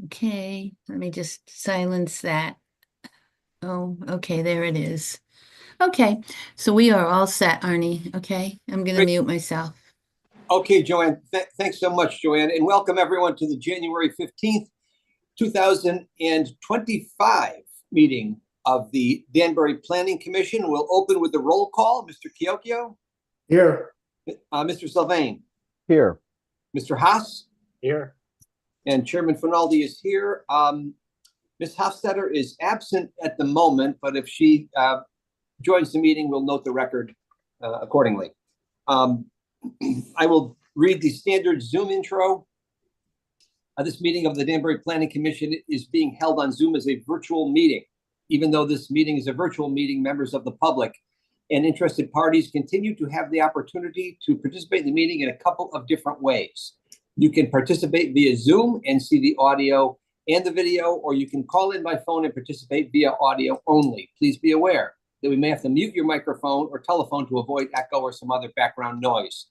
Okay, let me just silence that. Oh, okay, there it is. Okay, so we are all set, Arnie. Okay, I'm going to Great. mute myself. Okay, Joanne, thanks so much, Joanne, and welcome everyone to the January 15th, 2025 meeting of the Danbury Planning Commission. We'll open with the roll call. Mr. Chiocchio? Here. Mr. Sylvain? Here. Mr. Haas? Here. And Chairman Finaldi is here. Ms. Hofstetter is absent at the moment, but if she joins the meeting, we'll note the record accordingly. I will read the standard Zoom intro. This meeting of the Danbury Planning Commission is being held on Zoom as a virtual meeting. Even though this meeting is a virtual meeting, members of the public and interested parties continue to have the opportunity to participate in the meeting in a couple of different ways. You can participate via Zoom and see the audio and the video, or you can call in by phone and participate via audio only. Please be aware that we may have to mute your microphone or telephone to avoid echo or some other background noise.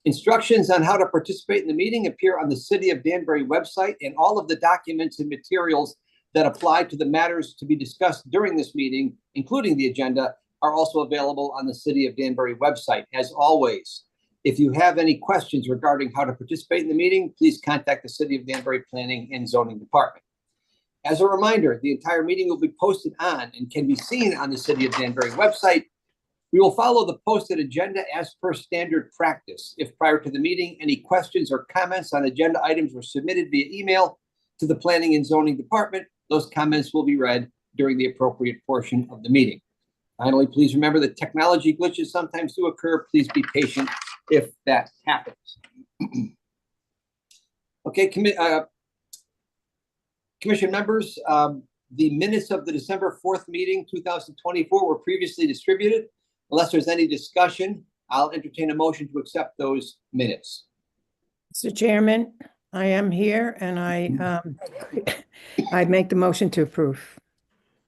Instructions on how to participate in the meeting appear on the City of Danbury website, and all of the documents and materials that apply to the matters to be discussed during this meeting, including the agenda, are also available on the City of Danbury website. As always, if you have any questions regarding how to participate in the meeting, please contact the City of Danbury Planning and Zoning Department. As a reminder, the entire meeting will be posted on and can be seen on the City of Danbury website. We will follow the posted agenda as per standard practice. If prior to the meeting, any questions or comments on agenda items were submitted via email to the Planning and Zoning Department, those comments will be read during the appropriate portion of the meeting. Finally, please remember that technology glitches sometimes do occur. Please be patient if that happens. Okay, commission members, the minutes of the December 4th meeting, 2024 were previously distributed. Unless there's any discussion, I'll entertain a motion to accept those minutes. Mr. Chairman, I am here and I make the motion to approve.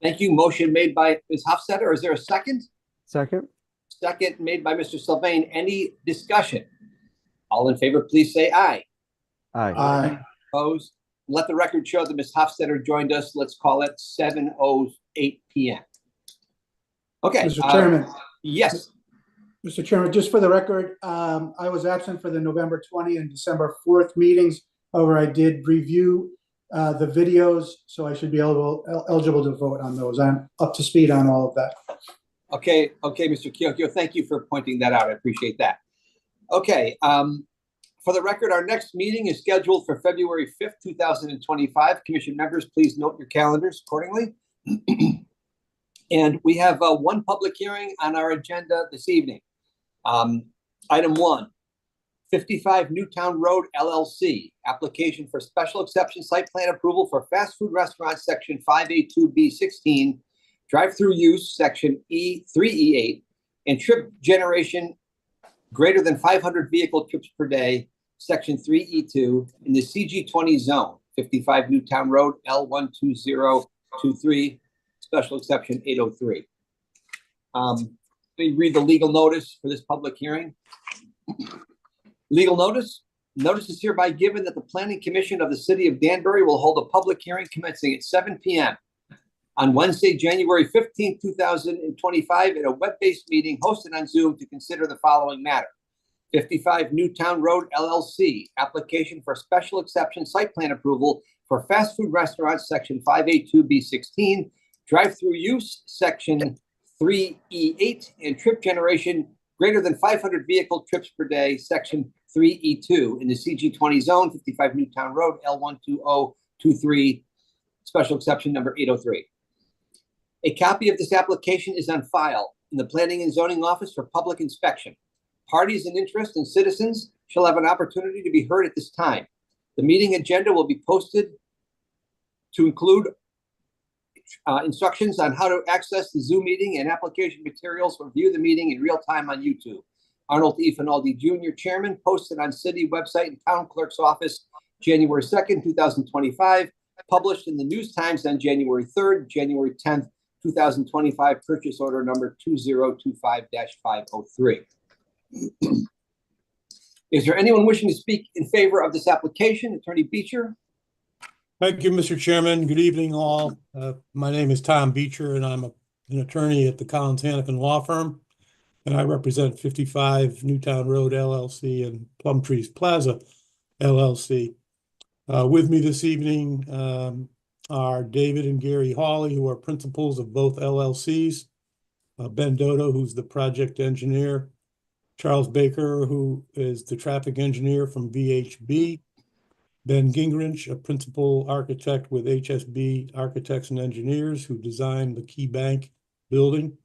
Thank you. Motion made by Ms. Hofstetter. Is there a second? Second. Second made by Mr. Sylvain. Any discussion? All in favor, please say aye. Aye. Aye. Opposed? Let the record show that Ms. Hofstetter joined us. Let's call it 7:08 p.m. Okay. Mr. Chairman. Yes. Mr. Chairman, just for the record, I was absent for the November 20 and December 4th meetings. However, I did review the videos, so I should be eligible to vote on those. I'm up to speed on all of that. Okay, Mr. Chiocchio, thank you for pointing that out. I appreciate that. Okay, for the record, our next meeting is scheduled for February 5th, 2025. Commission members, please note your calendars accordingly. And we have one public hearing on our agenda this evening. Item 1, 55 Newtown Road, LLC, application for special exception site plan approval for fast food restaurant, section 5A2B16, drive-through use, section E3E8, and trip generation greater than 500 vehicle trips per day, section 3E2, in the CG20 zone, 55 Newtown Road, L12023, special exception 803. Let me read the legal notice for this public hearing. Legal notice. Notice is hereby given that the Planning Commission of the City of Danbury will hold a public hearing commencing at 7 p.m. on Wednesday, January 15, 2025, at a web-based meeting hosted on Zoom to consider the following matter. 55 Newtown Road, LLC, application for special exception site plan approval for fast food restaurants, section 5A2B16, drive-through use, section 3E8, and trip generation greater than 500 vehicle trips per day, section 3E2, in the CG20 zone, 55 Newtown Road, L12023, special exception number 803. A copy of this application is on file in the Planning and Zoning Office for public inspection. Parties in interest and citizens shall have an opportunity to be heard at this time. The meeting agenda will be posted to include instructions on how to access the Zoom meeting and application materials or view the meeting in real time on YouTube. Arnold E. Finaldi Jr., Chairman, posted on City website and Town Clerk's Office, January 2nd, 2025, published in the News Times on January 3rd, January 10th, 2025, purchase order number 2025-503. Is there anyone wishing to speak in favor of this application? Attorney Beecher? Thank you, Mr. Chairman. Good evening, all. My name is Tom Beecher, and I'm an attorney at the Collins Hannafin Law Firm, and I represent 55 Newtown Road LLC and Plum Trees Plaza LLC. With me this evening are David and Gary Hawley, who are principals of both LLCs, Ben Dodo, who's the project engineer, Charles Baker, who is the traffic engineer from VHB, Ben Gingrich, a principal architect with HSB Architects and Engineers, who designed the Key Bank building.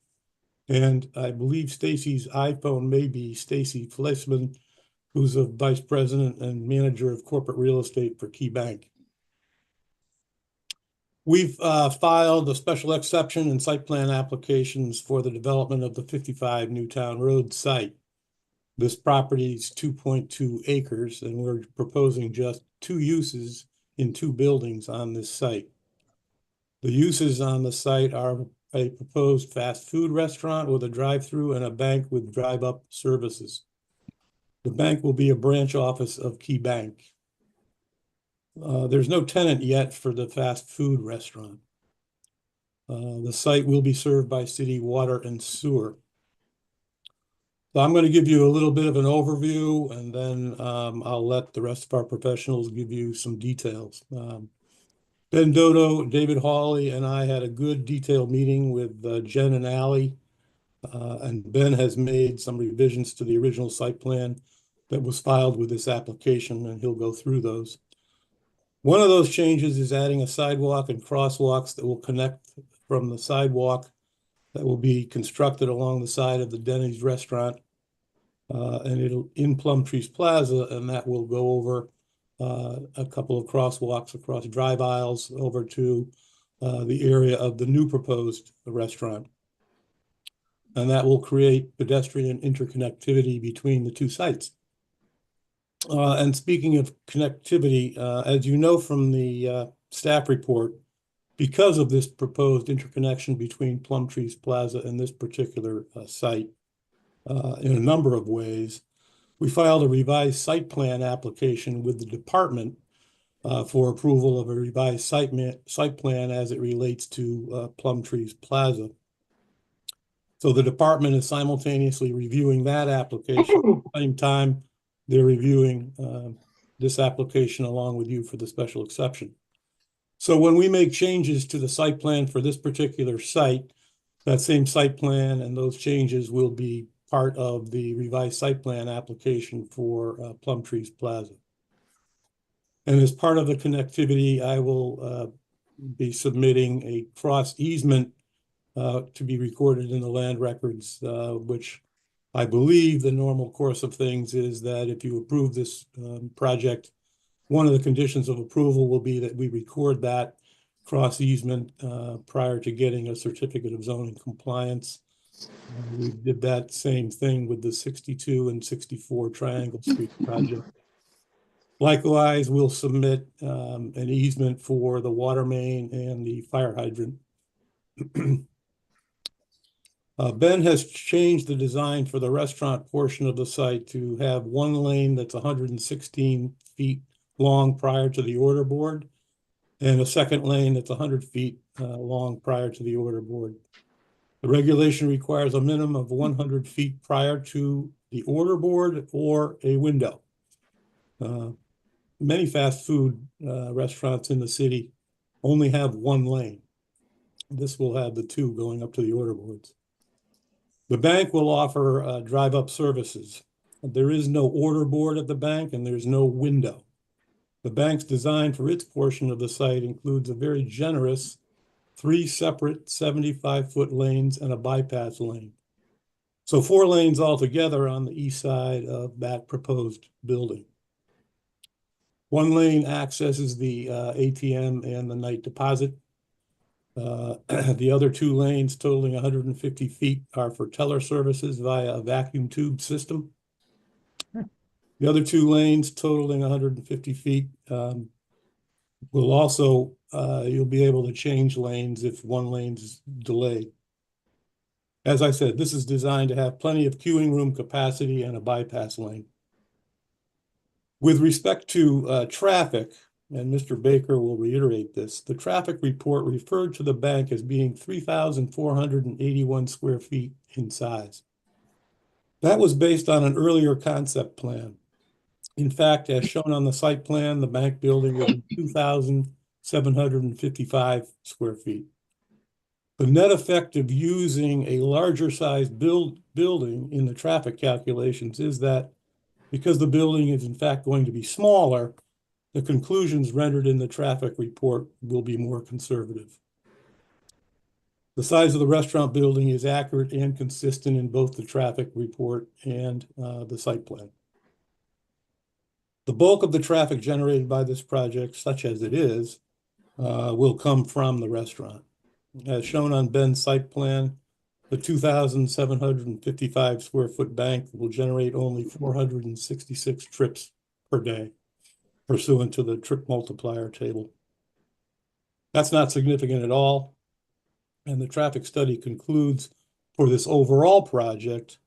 And I believe Stacy's iPhone may be Stacy Fleischman, who's a vice president and manager of corporate real estate for Key Bank. We've filed a special exception and site plan applications for the development of the 55 Newtown Road site. This property is 2.2 acres, and we're proposing just 2 uses in 2 buildings on this site. The uses on the site are a proposed fast food restaurant with a drive-through and a bank with drive-up services. The bank will be a branch office of Key Bank. There's no tenant yet for the fast food restaurant. The site will be served by city water and sewer. So I'm going to give you a little bit of an overview, and then I'll let the rest of our professionals give you some details. Ben Dodo, David Hawley, and I had a good detailed meeting with Jen and Allie, and Ben has made some revisions to the original site plan that was filed with this application, and he'll go through those. One of those changes is adding a sidewalk and crosswalks that will connect from the sidewalk that will be constructed along the side of the Denny's restaurant, and it'll in Plum Trees Plaza, and that will go over a couple of crosswalks across drive aisles over to the area of the new proposed restaurant. And that will create pedestrian interconnectivity between the 2 sites. And speaking of connectivity, as you know from the staff report, because of this proposed interconnection between Plum Trees Plaza and this particular site, in a number of ways, we filed a revised site plan application with the department for approval of a revised site plan as it relates to Plum Trees Plaza. So the department is simultaneously reviewing that application. At the same time, they're reviewing this application along with you for the special exception. So when we make changes to the site plan for this particular site, that same site plan and those changes will be part of the revised site plan application for Plum Trees Plaza. And as part of the connectivity, I will be submitting a cross easement to be recorded in the land records, which I believe the normal course of things is that if you approve this project, one of the conditions of approval will be that we record that cross easement prior to getting a certificate of zoning compliance. We did that same thing with the 62 and 64 Triangle Street project. Likewise, we'll submit an easement for the water main and the fire hydrant. Ben has changed the design for the restaurant portion of the site to have 1 lane that's 116 feet long prior to the order board, and a second lane that's 100 feet long prior to the order board. The regulation requires a minimum of 100 feet prior to the order board or a window. Many fast food restaurants in the city only have 1 lane. This will have the 2 going up to the order boards. The bank will offer drive-up services. There is no order board at the bank, and there's no window. The bank's design for its portion of the site includes a very generous 3 separate 75-foot lanes and a bypass lane. So 4 lanes altogether on the east side of that proposed building. 1 lane accesses the ATM and the night deposit. The other 2 lanes totaling 150 feet are for teller services via a vacuum tube system. The other 2 lanes totaling 150 feet will also, you'll be able to change lanes if 1 lane's delayed. As I said, this is designed to have plenty of queuing room capacity and a bypass lane. With respect to traffic, and Mr. Baker will reiterate this, the traffic report referred to the bank as being 3,481 square feet in size. That was based on an earlier concept plan. In fact, as shown on the site plan, the bank building will be 2,755 square feet. The net effect of using a larger size building in the traffic calculations is that because the building is in fact going to be smaller, the conclusions rendered in the traffic report will be more conservative. The size of the restaurant building is accurate and consistent in both the traffic report and the site plan. The bulk of the traffic generated by this project, such as it is, will come from the restaurant. As shown on Ben's site plan, the 2,755 square foot bank will generate only 466 trips per day, pursuant to the trip multiplier table. That's not significant at all. And the traffic study concludes for this overall project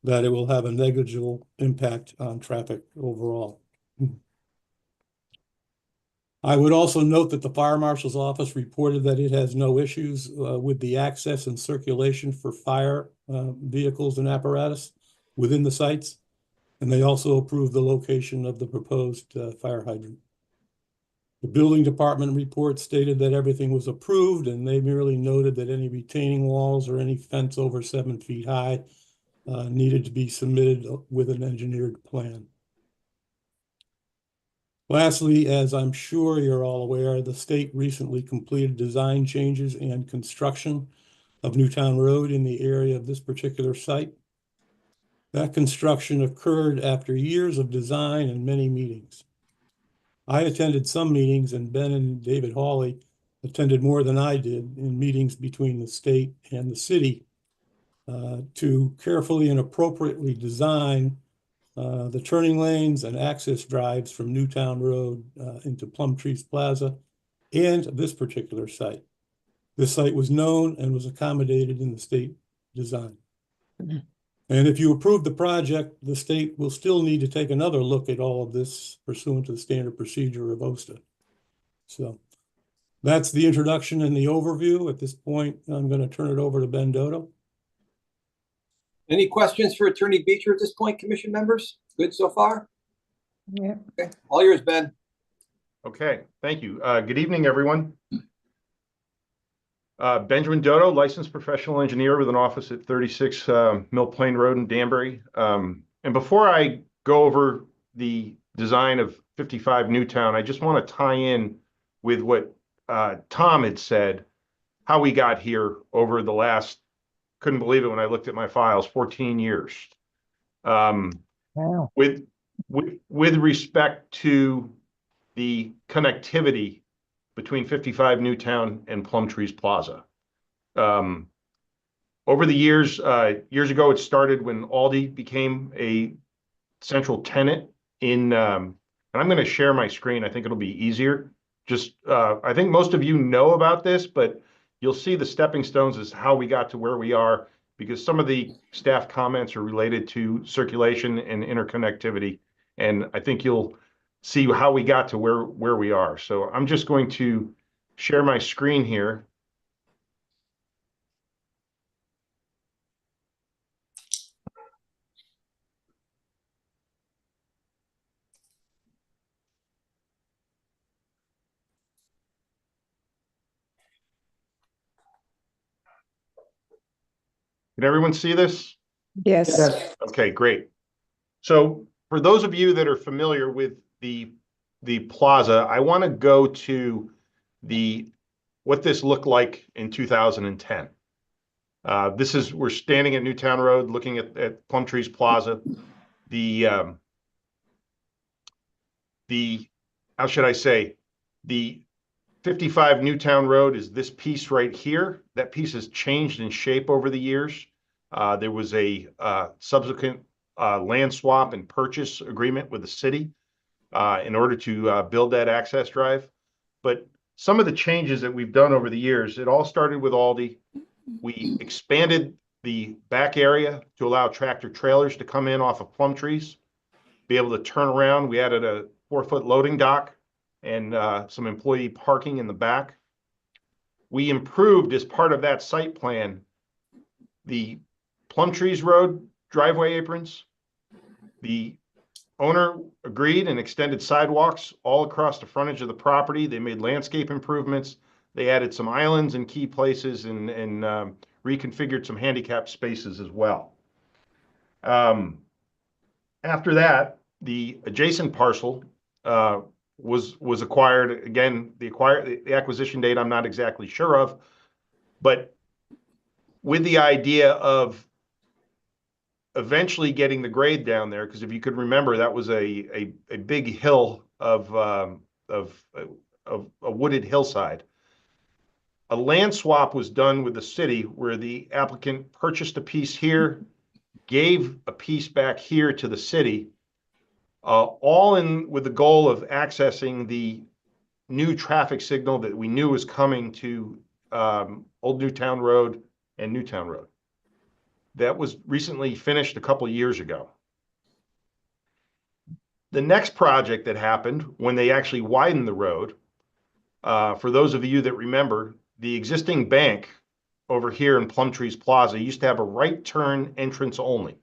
that it will have a negligible impact on traffic overall. I would also note that the fire marshal's office reported that it has no issues with the access and circulation for fire vehicles and apparatus within the sites. And they also approved the location of the proposed fire hydrant. The building department report stated that everything was approved, and they merely noted that any retaining walls or any fence over 7 feet high needed to be submitted with an engineered plan. Lastly, as I'm sure you're all aware, the state recently completed design changes and construction of Newtown Road in the area of this particular site. That construction occurred after years of design and many meetings. I attended some meetings, and Ben and David Hawley attended more than I did in meetings between the state and the city to carefully and appropriately design the turning lanes and access drives from Newtown Road into Plum Trees Plaza and this particular site. This site was known and was accommodated in the state design. And if you approve the project, the state will still need to take another look at all of this pursuant to the standard procedure of OSTA. So that's the introduction and the overview. At this point, I'm going to turn it over to Ben Dodo. Any questions for Attorney Beecher at this point, commission members? Good so far? Yeah. Okay, all yours, Ben. Okay, thank you. Good evening, everyone. Benjamin Dodo, licensed professional engineer with an office at 36 Mill Plain Road in Danbury. And before I go over the design of 55 Newtown, I just want to tie in with what Tom had said, how we got here over the last, couldn't believe it when I looked at my files, 14 years. Wow. With respect to the connectivity between 55 Newtown and Plum Trees Plaza. Over the years ago, it started when Aldi became a central tenant in, and I'm going to share my screen. I think it'll be easier. Just, I think most of you know about this, but you'll see the stepping stones is how we got to where we are, because some of the staff comments are related to circulation and interconnectivity. And I think you'll see how we got to where we are. So I'm just going to share my screen here. Can everyone see this? Yes. Yes. Okay, great. So for those of you that are familiar with the plaza, I want to go to what this looked like in 2010. We're standing at Newtown Road looking at Plum Trees Plaza. How should I say, the 55 Newtown Road is this piece right here. That piece has changed in shape over the years. There was a subsequent land swap and purchase agreement with the city in order to build that access drive. But some of the changes that we've done over the years, it all started with Aldi. We expanded the back area to allow tractor trailers to come in off of Plum Trees, be able to turn around. We added a 4-foot loading dock and some employee parking in the back. We improved, as part of that site plan, the Plum Trees Road driveway aprons. The owner agreed and extended sidewalks all across the frontage of the property. They made landscape improvements. They added some islands in key places and reconfigured some handicap spaces as well. After that, the adjacent parcel was acquired. Again, the acquisition date I'm not exactly sure of, but with the idea of eventually getting the grade down there, because if you could remember, that was a big hill of a wooded hillside. A land swap was done with the city where the applicant purchased a piece here, gave a piece back here to the city, all in with the goal of accessing the new traffic signal that we knew was coming to Old Newtown Road and Newtown Road. That was recently finished a couple of years ago. The next project that happened when they actually widened the road, for those of you that remember, the existing bank over here in Plum Trees Plaza used to have a right turn entrance only.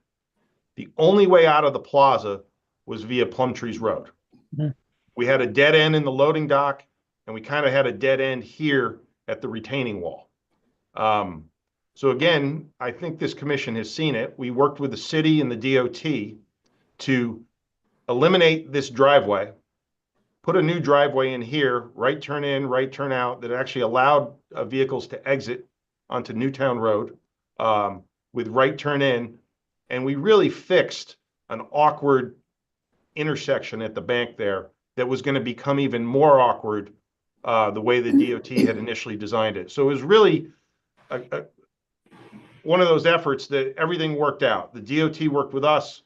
The only way out of the plaza was via Plum Trees Road. Mhm. We had a dead end in the loading dock, and we kind of had a dead end here at the retaining wall. So again, I think this commission has seen it. We worked with the city and the DOT to eliminate this driveway, put a new driveway in here, right turn in, right turn out, that actually allowed vehicles to exit onto Newtown Road with right turn in. And we really fixed an awkward intersection at the bank there that was going to become even more awkward the way the DOT had initially designed it. So it was really one of those efforts that everything worked out. The DOT worked with us,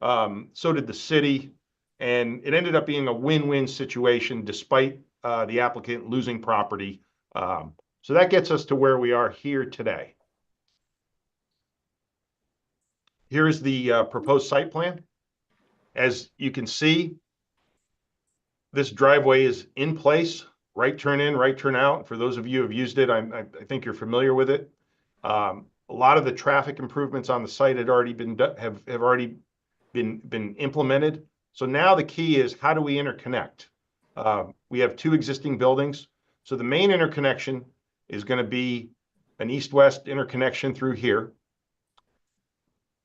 so did the city, and it ended up being a win-win situation despite the applicant losing property. So that gets us to where we are here today. Here's the proposed site plan. As you can see, this driveway is in place, right turn in, right turn out. For those of you who have used it, I think you're familiar with it. A lot of the traffic improvements on the site had already been have already been implemented. So now the key is, how do we interconnect? We have two existing buildings. So the main interconnection is going to be an east-west interconnection through here.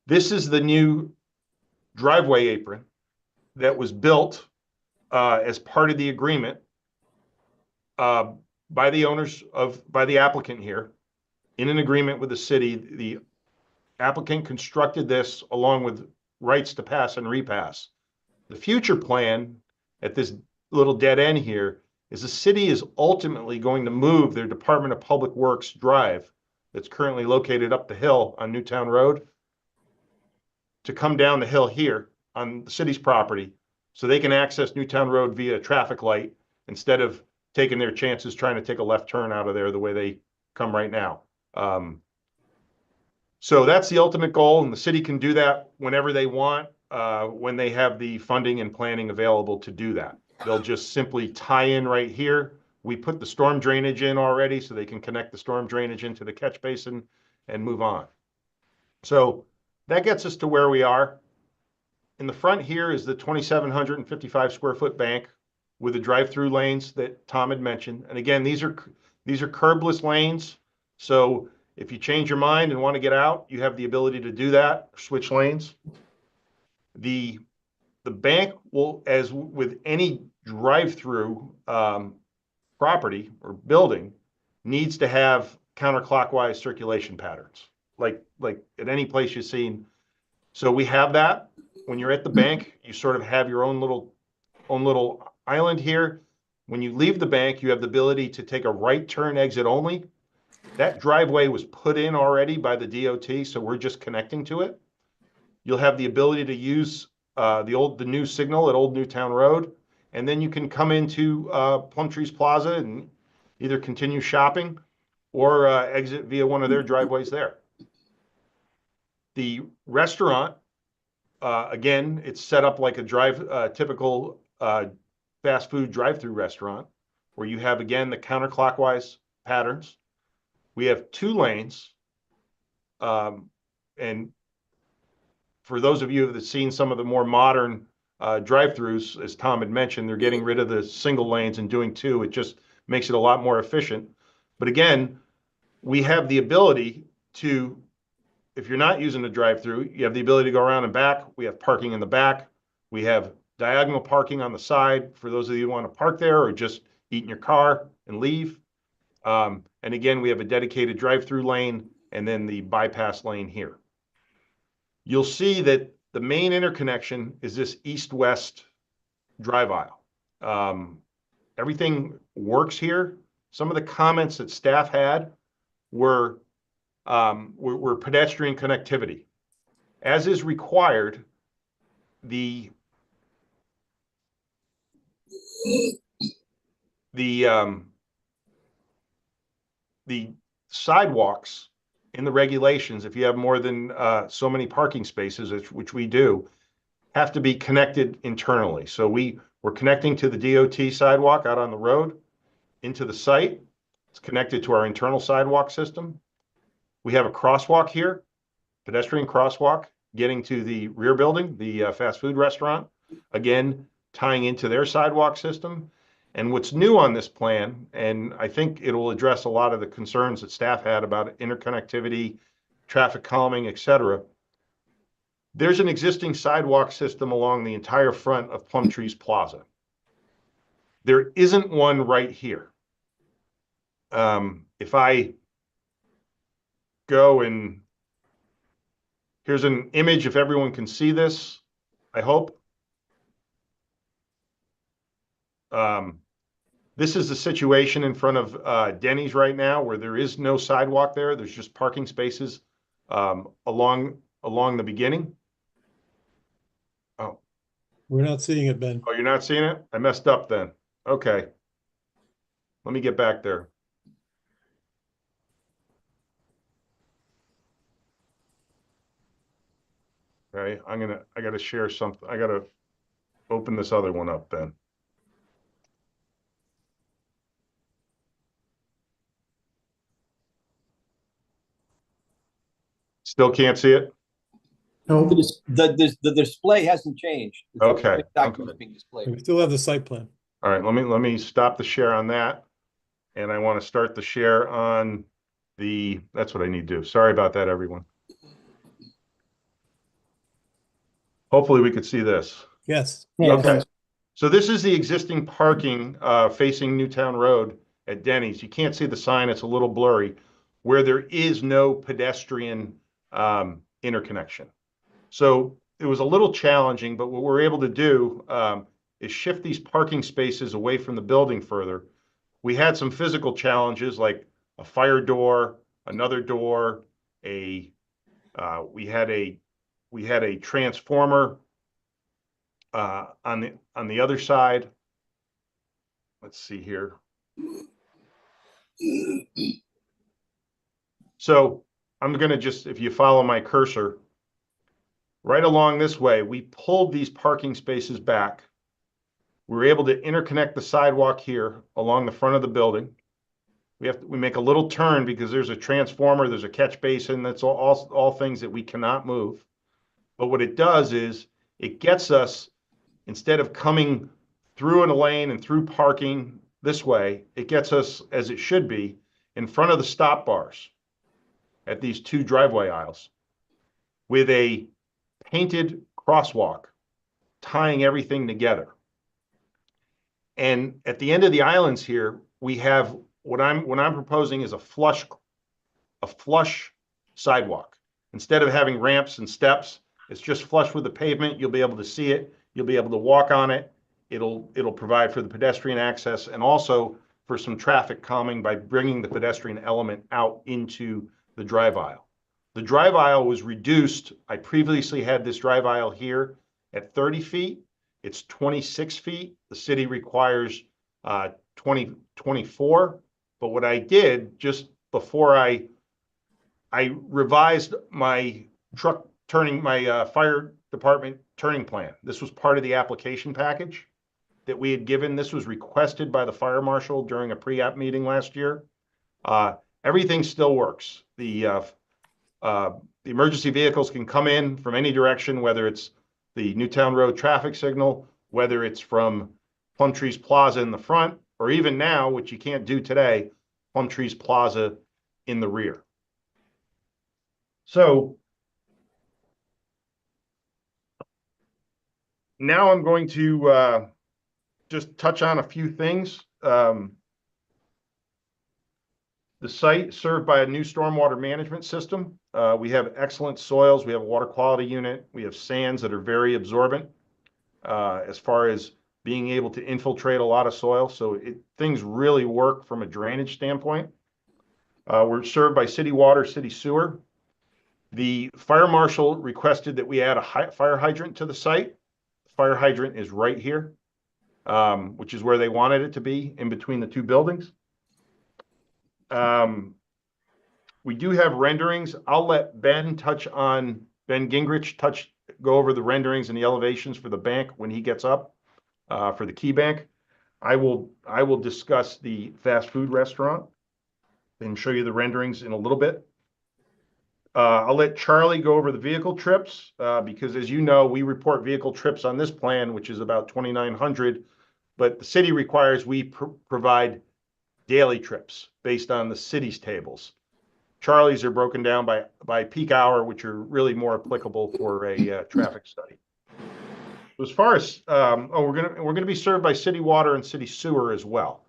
This is the new driveway apron that was built as part of the agreement by the applicant here. In an agreement with the city, the applicant constructed this along with rights to pass and repass. The future plan at this little dead end here is the city is ultimately going to move their Department of Public Works drive that's currently located up the hill on Newtown Road to come down the hill here on the city's property so they can access Newtown Road via a traffic light instead of taking their chances trying to take a left turn out of there the way they come right now. So that's the ultimate goal, and the city can do that whenever they want, when they have the funding and planning available to do that. They'll just simply tie in right here. We put the storm drainage in already, so they can connect the storm drainage into the catch basin and move on. So that gets us to where we are. In the front here is the 2,755 square foot bank with the drive-through lanes that Tom had mentioned. And again, these are curbless lanes. So if you change your mind and want to get out, you have the ability to do that, switch lanes. The bank will, as with any drive-through property or building, needs to have counterclockwise circulation patterns, like at any place you've seen. So we have that. When you're at the bank, you sort of have your own little island here. When you leave the bank, you have the ability to take a right turn exit only. That driveway was put in already by the DOT, so we're just connecting to it. You'll have the ability to use the new signal at Old Newtown Road, and then you can come into Plum Trees Plaza and either continue shopping or exit via one of their driveways there. The restaurant, again, it's set up like a typical fast food drive-through restaurant, where you have, again, the counterclockwise patterns. We have 2 lanes. And for those of you that have seen some of the more modern drive-throughs, as Tom had mentioned, they're getting rid of the single lanes and doing 2. It just makes it a lot more efficient. But again, we have the ability to, if you're not using the drive-through, you have the ability to go around and back. We have parking in the back. We have diagonal parking on the side for those of you who want to park there or just eat in your car and leave. And again, we have a dedicated drive-through lane and then the bypass lane here. You'll see that the main interconnection is this east-west drive aisle. Everything works here. Some of the comments that staff had were pedestrian connectivity. As is required, the sidewalks in the regulations, if you have more than so many parking spaces, which we do, have to be connected internally. So we're connecting to the DOT sidewalk out on the road into the site. It's connected to our internal sidewalk system. We have a crosswalk here, pedestrian crosswalk, getting to the rear building, the fast food restaurant, again, tying into their sidewalk system. And what's new on this plan, and I think it will address a lot of the concerns that staff had about interconnectivity, traffic calming, et cetera. There's an existing sidewalk system along the entire front of Plum Trees Plaza. There isn't one right here. If I go and here's an image, if everyone can see this, I hope. This is the situation in front of Denny's right now, where there is no sidewalk there. There's just parking spaces along the beginning. Oh, We're not seeing it, Ben. oh, you're not seeing it? I messed up then. Okay. Let me get back there. Okay, I gotta share something. I gotta open this other one up then. Still can't see it? No, The display hasn't changed. It's the Okay, same document being displayed. We still have the site plan. All right, let me stop the share on that. And I want to start the share on that's what I need to do. Sorry about that, everyone. Hopefully we could see this. Yes. Okay. So this is the existing parking facing Newtown Road at Denny's. You can't see the sign, it's a little blurry, where there is no pedestrian interconnection. So it was a little challenging, but what we're able to do is shift these parking spaces away from the building further. We had some physical challenges like a fire door, another door, we had a transformer on the other side. Let's see here. So I'm going to just, if you follow my cursor, right along this way, we pulled these parking spaces back. We were able to interconnect the sidewalk here along the front of the building. We make a little turn because there's a transformer, there's a catch basin. That's all things that we cannot move. But what it does is it gets us, instead of coming through in a lane and through parking this way, it gets us, as it should be, in front of the stop bars at these 2 driveway aisles with a painted crosswalk tying everything together. And at the end of the islands here, we have what I'm proposing is a flush sidewalk. Instead of having ramps and steps, it's just flush with the pavement. You'll be able to see it. You'll be able to walk on it. It'll provide for the pedestrian access and also for some traffic calming by bringing the pedestrian element out into the drive aisle. The drive aisle was reduced. I previously had this drive aisle here at 30 feet. It's 26 feet. The city requires 24. But what I did just before I revised my fire department turning plan. This was part of the application package. that we had given. This was requested by the fire marshal during a pre-app meeting last year. Everything still works. The emergency vehicles can come in from any direction, whether it's the Newtown Road traffic signal, whether it's from Plum Trees Plaza in the front, or even now, which you can't do today, Plum Trees Plaza in the rear. So now I'm going to just touch on a few things. The site served by a new stormwater management system. We have excellent soils. We have a water quality unit. We have sands that are very absorbent as far as being able to infiltrate a lot of soil. So things really work from a drainage standpoint. We're served by city water, city sewer. The fire marshal requested that we add a fire hydrant to the site. The fire hydrant is right here, which is where they wanted it to be, in between the two buildings. We do have renderings. I'll let Ben Gingrich go over the renderings and the elevations for the bank when he gets up, for the Key Bank. I will discuss the fast food restaurant and show you the renderings in a little bit. I'll let Charlie go over the vehicle trips, because as you know, we report vehicle trips on this plan, which is about 2,900, but the city requires we provide daily trips based on the city's tables. Charlie's are broken down by peak hour, which are really more applicable for a traffic study. As far as we're gonna be served by city water and city sewer as well.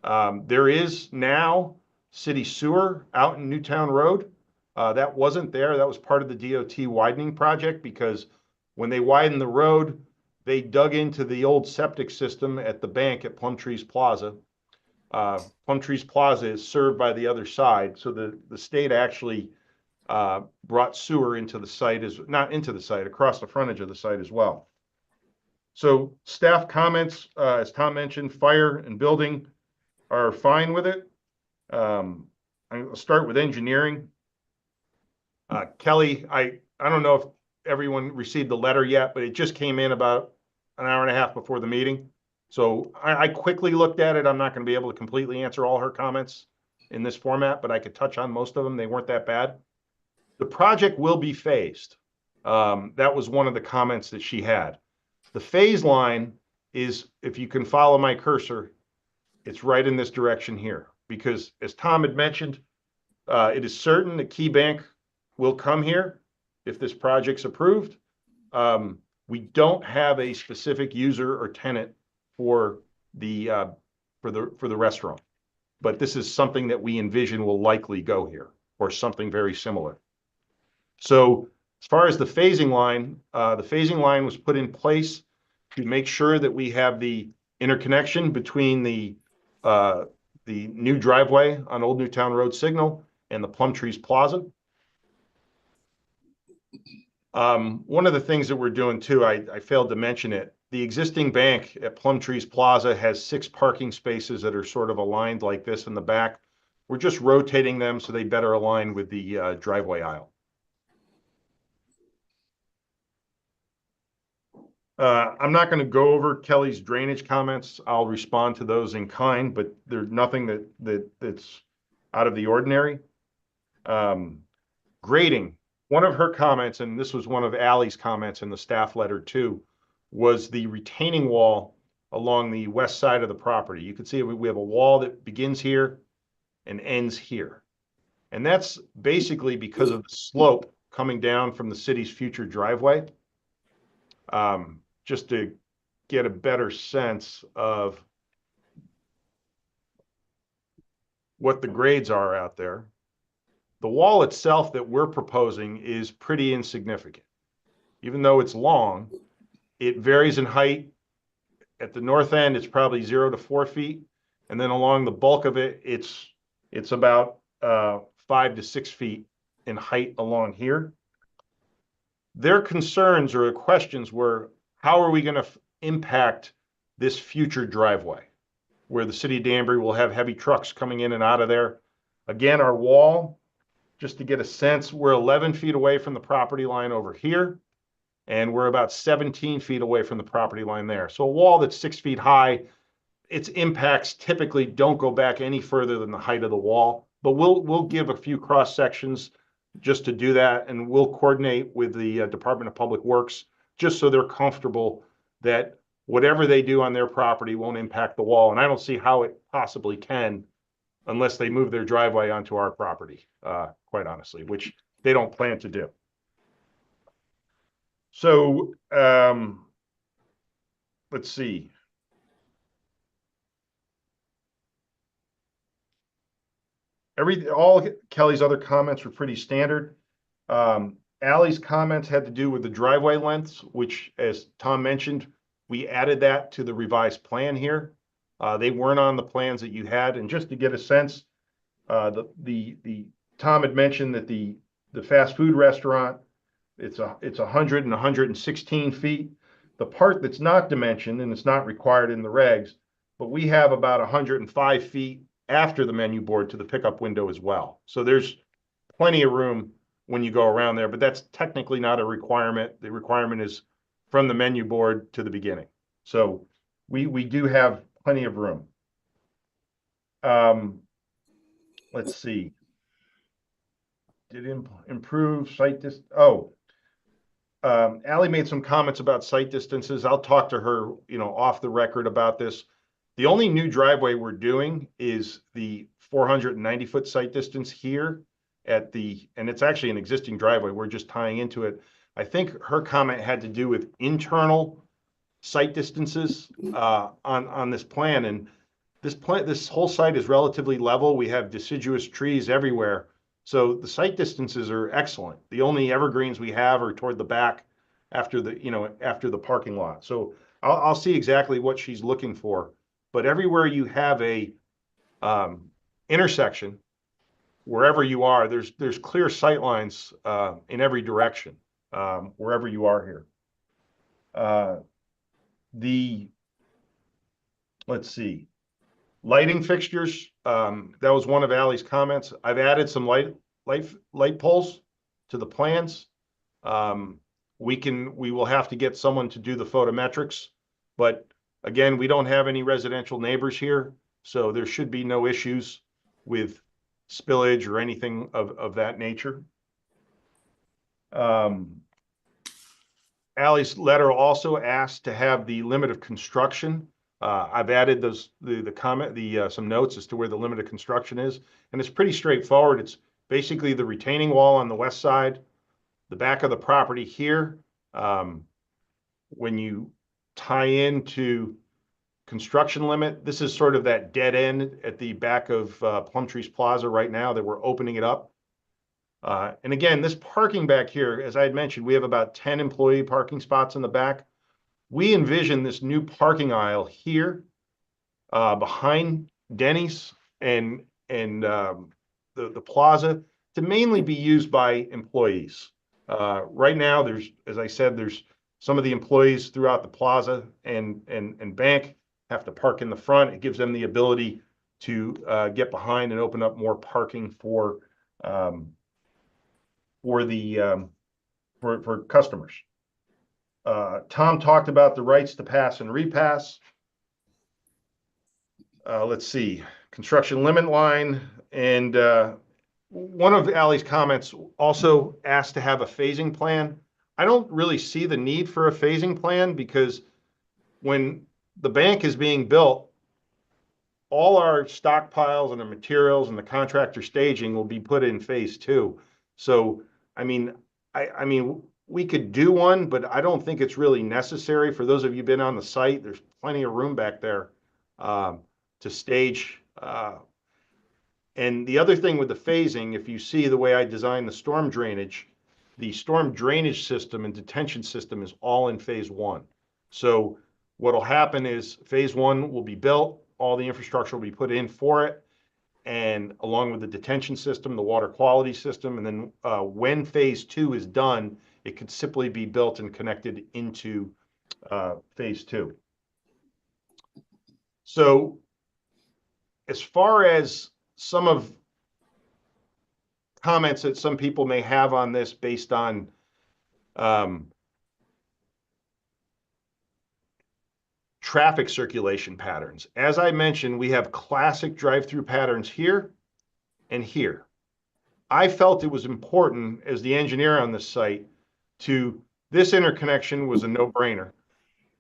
There is now city sewer out in Newtown Road. That wasn't there. That was part of the DOT widening project, because when they widened the road, they dug into the old septic system at the bank at Plum Trees Plaza. Plum Trees Plaza is served by the other side, so the state actually brought sewer into the site, not into the site, across the frontage of the site as well. So staff comments, as Tom mentioned, fire and building are fine with it. I'll start with engineering. Kelly, I don't know if everyone received the letter yet, but it just came in about an hour and a half before the meeting. So I quickly looked at it. I'm not going to be able to completely answer all her comments in this format, but I could touch on most of them. They weren't that bad. The project will be phased. That was one of the comments that she had. The phase line is, if you can follow my cursor, it's right in this direction here, because as Tom had mentioned, it is certain that Key Bank will come here if this project's approved. We don't have a specific user or tenant for the restaurant, but this is something that we envision will likely go here, or something very similar. So as far as the phasing line was put in place to make sure that we have the interconnection between the new driveway on Old Newtown Road Signal and the Plum Trees Plaza. One of the things that we're doing too, I failed to mention it, the existing bank at Plum Trees Plaza has 6 parking spaces that are sort of aligned like this in the back. We're just rotating them so they better align with the driveway aisle. I'm not going to go over Kelly's drainage comments. I'll respond to those in kind, but there's nothing that's out of the ordinary. Grading. One of her comments, and this was one of Ally's comments in the staff letter too, was the retaining wall along the west side of the property. You can see we have a wall that begins here and ends here. And that's basically because of the slope coming down from the city's future driveway. Just to get a better sense of what the grades are out there. The wall itself that we're proposing is pretty insignificant. Even though it's long, it varies in height. At the north end, it's probably 0 to 4 feet. And then along the bulk of it, it's about 5 to 6 feet in height along here. Their concerns or questions were, how are we going to impact this future driveway where the city of Danbury will have heavy trucks coming in and out of there? Again, our wall, just to get a sense, we're 11 feet away from the property line over here. and we're about 17 feet away from the property line there. So a wall that's 6 feet high, its impacts typically don't go back any further than the height of the wall, but we'll give a few cross sections just to do that, and we'll coordinate with the Department of Public Works just so they're comfortable that whatever they do on their property won't impact the wall. And I don't see how it possibly can unless they move their driveway onto our property, quite honestly, which they don't plan to do. So, let's see. All Kelly's other comments were pretty standard. Ally's comments had to do with the driveway lengths, which, as Tom mentioned, we added that to the revised plan here. They weren't on the plans that you had, and just to get a sense, Tom had mentioned that the fast food restaurant, it's 100 and 116 feet. The part that's not dimensioned, and it's not required in the regs, but we have about 105 feet after the menu board to the pickup window as well. So there's plenty of room when you go around there, but that's technically not a requirement. The requirement is from the menu board to the beginning. So we do have plenty of room. Let's see. Did improve site distance? Ally made some comments about site distances. I'll talk to her, off the record about this. The only new driveway we're doing is the 490-foot site distance here and it's actually an existing driveway. We're just tying into it. I think her comment had to do with internal site distances on this plan. And this whole site is relatively level. We have deciduous trees everywhere. So the site distances are excellent. The only evergreens we have are toward the back after the parking lot. So I'll see exactly what she's looking for. But everywhere you have a intersection, wherever you are, there's clear sight lines in every direction, wherever you are here. Let's see, lighting fixtures. That was one of Ally's comments. I've added some light poles to the plans. We will have to get someone to do the photometrics, but again, we don't have any residential neighbors here, so there should be no issues with spillage or anything of that nature. Ally's letter also asked to have the limit of construction. I've added some notes as to where the limit of construction is, and it's pretty straightforward. It's basically the retaining wall on the west side, the back of the property here. When you tie into construction limit, this is sort of that dead end at the back of Plumtree's Plaza right now that we're opening it up. And again, this parking back here, as I had mentioned, we have about 10 employee parking spots in the back. We envision this new parking aisle here behind Denny's and the plaza to mainly be used by employees. Right now, as I said, there's some of the employees throughout the plaza and bank have to park in the front. It gives them the ability to get behind and open up more parking for customers. Tom talked about the rights to pass and repass. Let's see, construction limit line, and one of Ally's comments also asked to have a phasing plan. I don't really see the need for a phasing plan because when the bank is being built, all our stockpiles and the materials and the contractor staging will be put in phase 2. So, I mean, we could do one, but I don't think it's really necessary. For those of you who've been on the site, there's plenty of room back there to stage. And the other thing with the phasing, if you see the way I designed the storm drainage system and detention system is all in phase 1. So what'll happen is phase 1 will be built, all the infrastructure will be put in for it, and along with the detention system, the water quality system, and then when phase 2 is done, it could simply be built and connected into phase 2. So as far as some of comments that some people may have on this based on traffic circulation patterns. As I mentioned, we have classic drive-through patterns here and here. I felt it was important as the engineer on this site this interconnection was a no-brainer,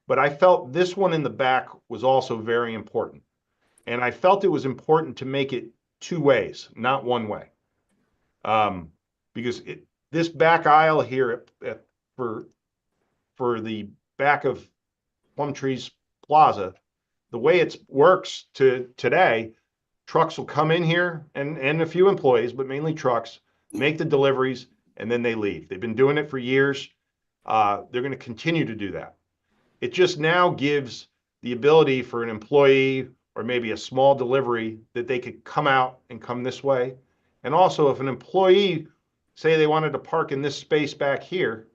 but I felt this one in the back was also very important. And I felt it was important to make it two ways, not one way. Because this back aisle here for the back of Plumtree's Plaza, the way it works today, trucks will come in here and a few employees, but mainly trucks, make the deliveries, and then they leave. They've been doing it for years. They're going to continue to do that. It just now gives the ability for an employee or maybe a small delivery that they could come out and come this way. And also, if an employee, say they wanted to park in this space back here,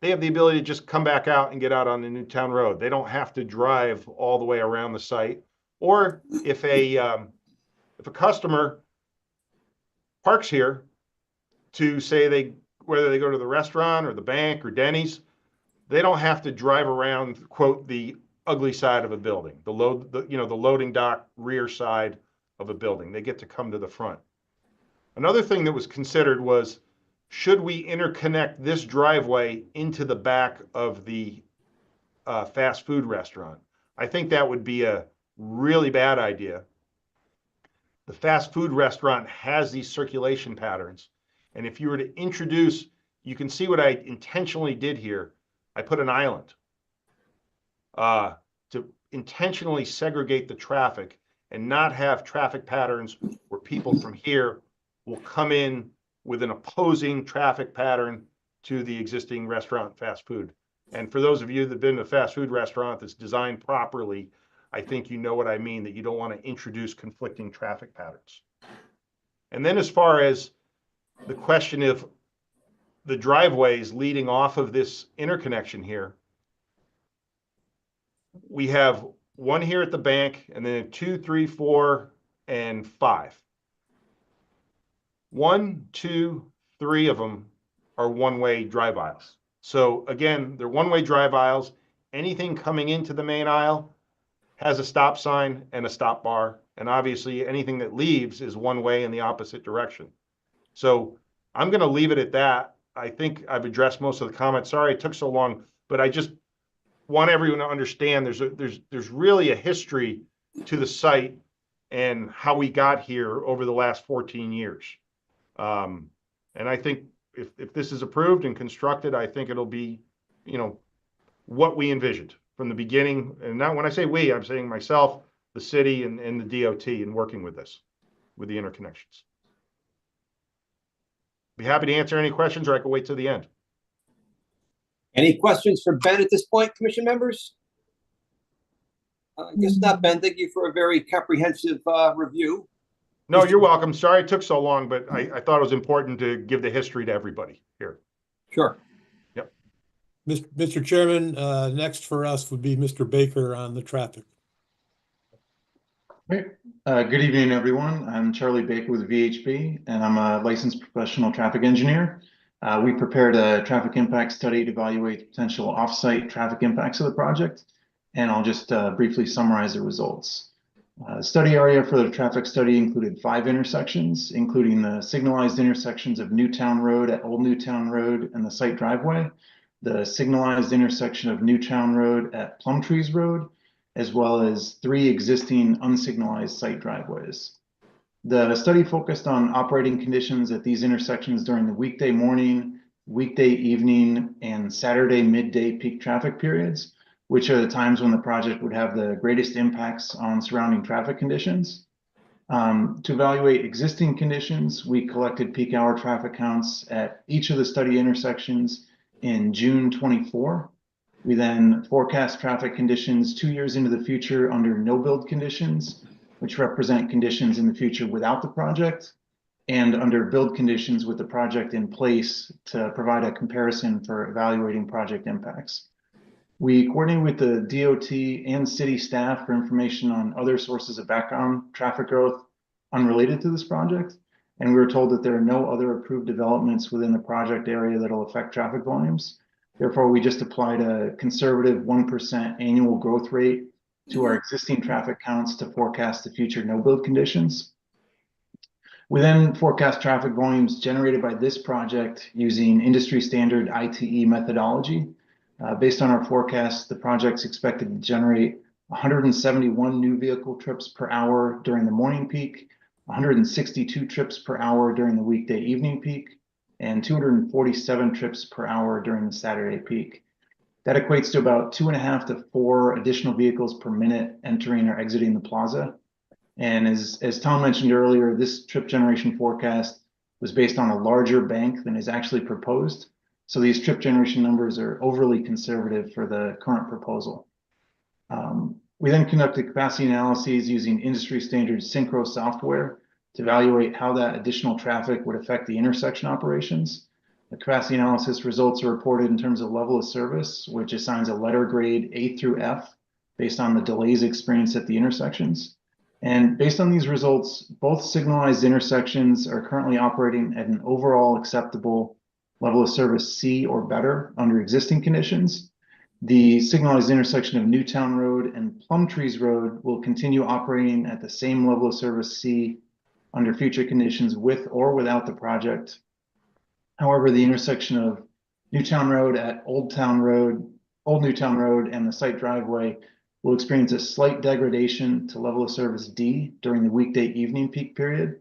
they have the ability to just come back out and get out on the Newtown Road. They don't have to drive all the way around the site. Or if a customer parks here to say whether they go to the restaurant or the bank or Denny's, they don't have to drive around, quote, the ugly side of a building, the loading dock rear side of a building. They get to come to the front. Another thing that was considered was, should we interconnect this driveway into the back of the fast food restaurant? I think that would be a really bad idea. The fast food restaurant has these circulation patterns. And if you were to introduce, you can see what I intentionally did here. I put an island to intentionally segregate the traffic and not have traffic patterns where people from here will come in with an opposing traffic pattern to the existing restaurant fast food. And for those of you that have been to a fast food restaurant that's designed properly, I think you know what I mean, that you don't want to introduce conflicting traffic patterns. And then as far as the question of the driveways leading off of this interconnection here, we have one here at the bank, and then 2, 3, 4, and 5. 1, 2, 3 of them are one-way drive aisles. So again, they're one-way drive aisles. Anything coming into the main aisle has a stop sign and a stop bar. And obviously anything that leaves is one way in the opposite direction. So I'm going to leave it at that. I think I've addressed most of the comments. Sorry it took so long, but I just want everyone to understand there's really a history to the site and how we got here over the last 14 years. And I think if this is approved and constructed, I think it'll be, what we envisioned from the beginning. And now when I say we, I'm saying myself, the city and the DOT in working with this, with the interconnections. Be happy to answer any questions, or I can wait till the end. Any questions for Ben at this point, commission members? I guess not, Ben. Thank you for a very comprehensive review. No, you're welcome. Sorry it took so long, but I thought it was important to give the history to everybody here. Sure. Yep. Mr. Chairman, next for us would be Mr. Baker on the traffic. Great. Good evening, everyone. I'm Charlie Baker with VHB, and I'm a licensed professional traffic engineer. We prepared a traffic impact study to evaluate potential off-site traffic impacts of the project, and I'll just briefly summarize the results. Study area for the traffic study included 5 intersections, including the signalized intersections of Newtown Road at Old Newtown Road and the site driveway, the signalized intersection of Newtown Road at Plumtrees Road, as well as 3 existing unsignalized site driveways. The study focused on operating conditions at these intersections during the weekday morning, weekday evening, and Saturday midday peak traffic periods, which are the times when the project would have the greatest impacts on surrounding traffic conditions. To evaluate existing conditions, we collected peak hour traffic counts at each of the study intersections in June 24. We then forecast traffic conditions 2 years into the future under no build conditions, which represent conditions in the future without the project, and under build conditions with the project in place to provide a comparison for evaluating project impacts. We coordinated with the DOT and city staff for information on other sources of background traffic growth unrelated to this project, and we were told that there are no other approved developments within the project area that will affect traffic volumes. Therefore, we just applied a conservative 1% annual growth rate to our existing traffic counts to forecast the future no-build conditions. We then forecast traffic volumes generated by this project using industry standard ITE methodology. Based on our forecast, the project's expected to generate 171 new vehicle trips per hour during the morning peak, 162 trips per hour during the weekday evening peak, and 247 trips per hour during the Saturday peak. That equates to about 2.5 to 4 additional vehicles per minute entering or exiting the plaza. And as Tom mentioned earlier, this trip generation forecast was based on a larger bank than is actually proposed. So these trip generation numbers are overly conservative for the current proposal. We then conducted capacity analyses using industry standard Synchro software to evaluate how that additional traffic would affect the intersection operations. The capacity analysis results are reported in terms of level of service, which assigns a letter grade A through F based on the delays experienced at the intersections. And based on these results, both signalized intersections are currently operating at an overall acceptable level of service C or better under existing conditions. The signalized intersection of Newtown Road and Plumtrees Road will continue operating at the same level of service C under future conditions with or without the project. However, the intersection of Newtown Road at Old Newtown Road and the site driveway will experience a slight degradation to level of service D during the weekday evening peak period.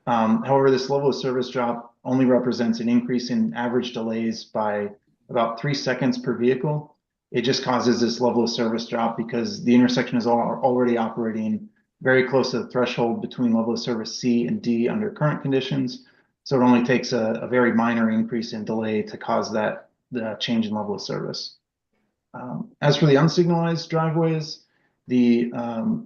However, this level of service drop only represents an increase in average delays by about 3 seconds per vehicle. It just causes this level of service drop because the intersection is already operating very close to the threshold between level of service C and D under current conditions. So it only takes a very minor increase in delay to cause the change in level of service. As for the unsignalized driveways, the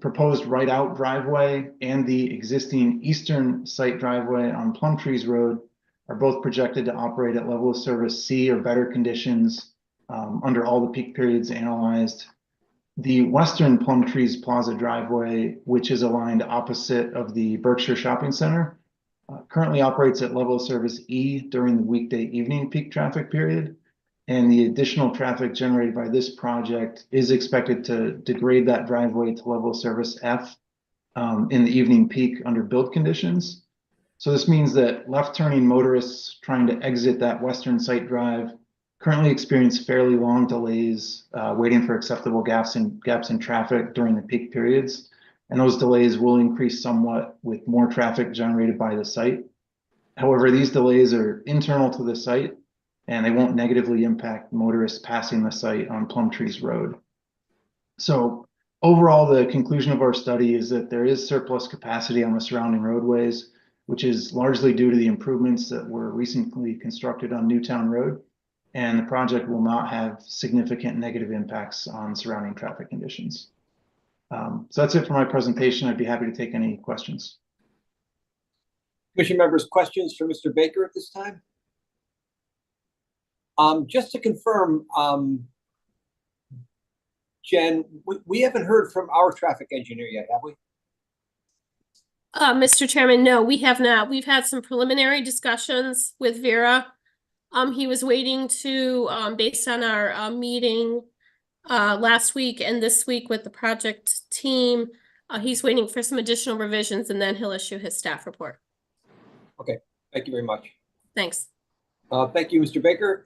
proposed right out driveway and the existing eastern site driveway on Plumtrees Road are both projected to operate at level of service C or better conditions under all the peak periods analyzed. The western Plumtrees Plaza driveway, which is aligned opposite of the Berkshire Shopping Center, currently operates at level of service E during the weekday evening peak traffic period. And the additional traffic generated by this project is expected to degrade that driveway to level of service F in the evening peak under build conditions. So this means that left turning motorists trying to exit that western site drive currently experience fairly long delays waiting for acceptable gaps in traffic during the peak periods. And those delays will increase somewhat with more traffic generated by the site. However, these delays are internal to the site and they won't negatively impact motorists passing the site on Plumtrees Road. So overall, the conclusion of our study is that there is surplus capacity on the surrounding roadways, which is largely due to the improvements that were recently constructed on Newtown Road. And the project will not have significant negative impacts on surrounding traffic conditions. So that's it for my presentation. I'd be happy to take any questions. Commission members, questions for Mr. Baker at this time? Just to confirm, Jen, we haven't heard from our traffic engineer yet, have we? Mr. Chairman, no, we have not. We've had some preliminary discussions with Vera. He was waiting to, based on our meeting last week and this week with the project team, he's waiting for some additional revisions and then he'll issue his staff report. Okay, thank you very much. Thanks. Thank you, Mr. Baker.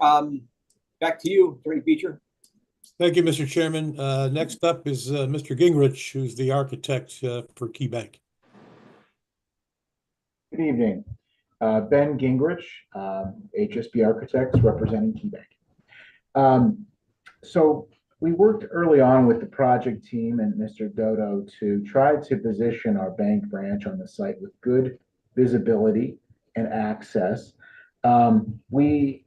Back to you, Attorney Beecher. Thank you, Mr. Chairman. Next up is Mr. Gingrich, who's the architect for KeyBank. Good evening. Ben Gingrich, HSB Architects representing KeyBank. So we worked early on with the project team and Mr. Dodo to try to position our bank branch on the site with good visibility and access. I'm going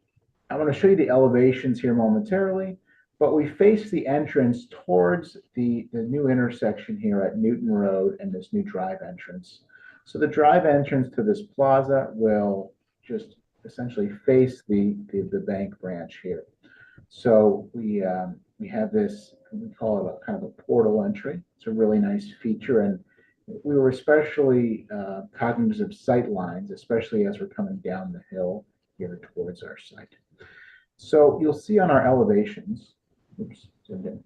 to show you the elevations here momentarily, but we face the entrance towards the new intersection here at Newton Road and this new drive entrance. So the drive entrance to this plaza will just essentially face the bank branch here. So we have this, we call it a kind of a portal entry. It's a really nice feature, and we were especially cognizant of sight lines, especially as we're coming down the hill here towards our site. So you'll see on our elevations, oops, zoomed in.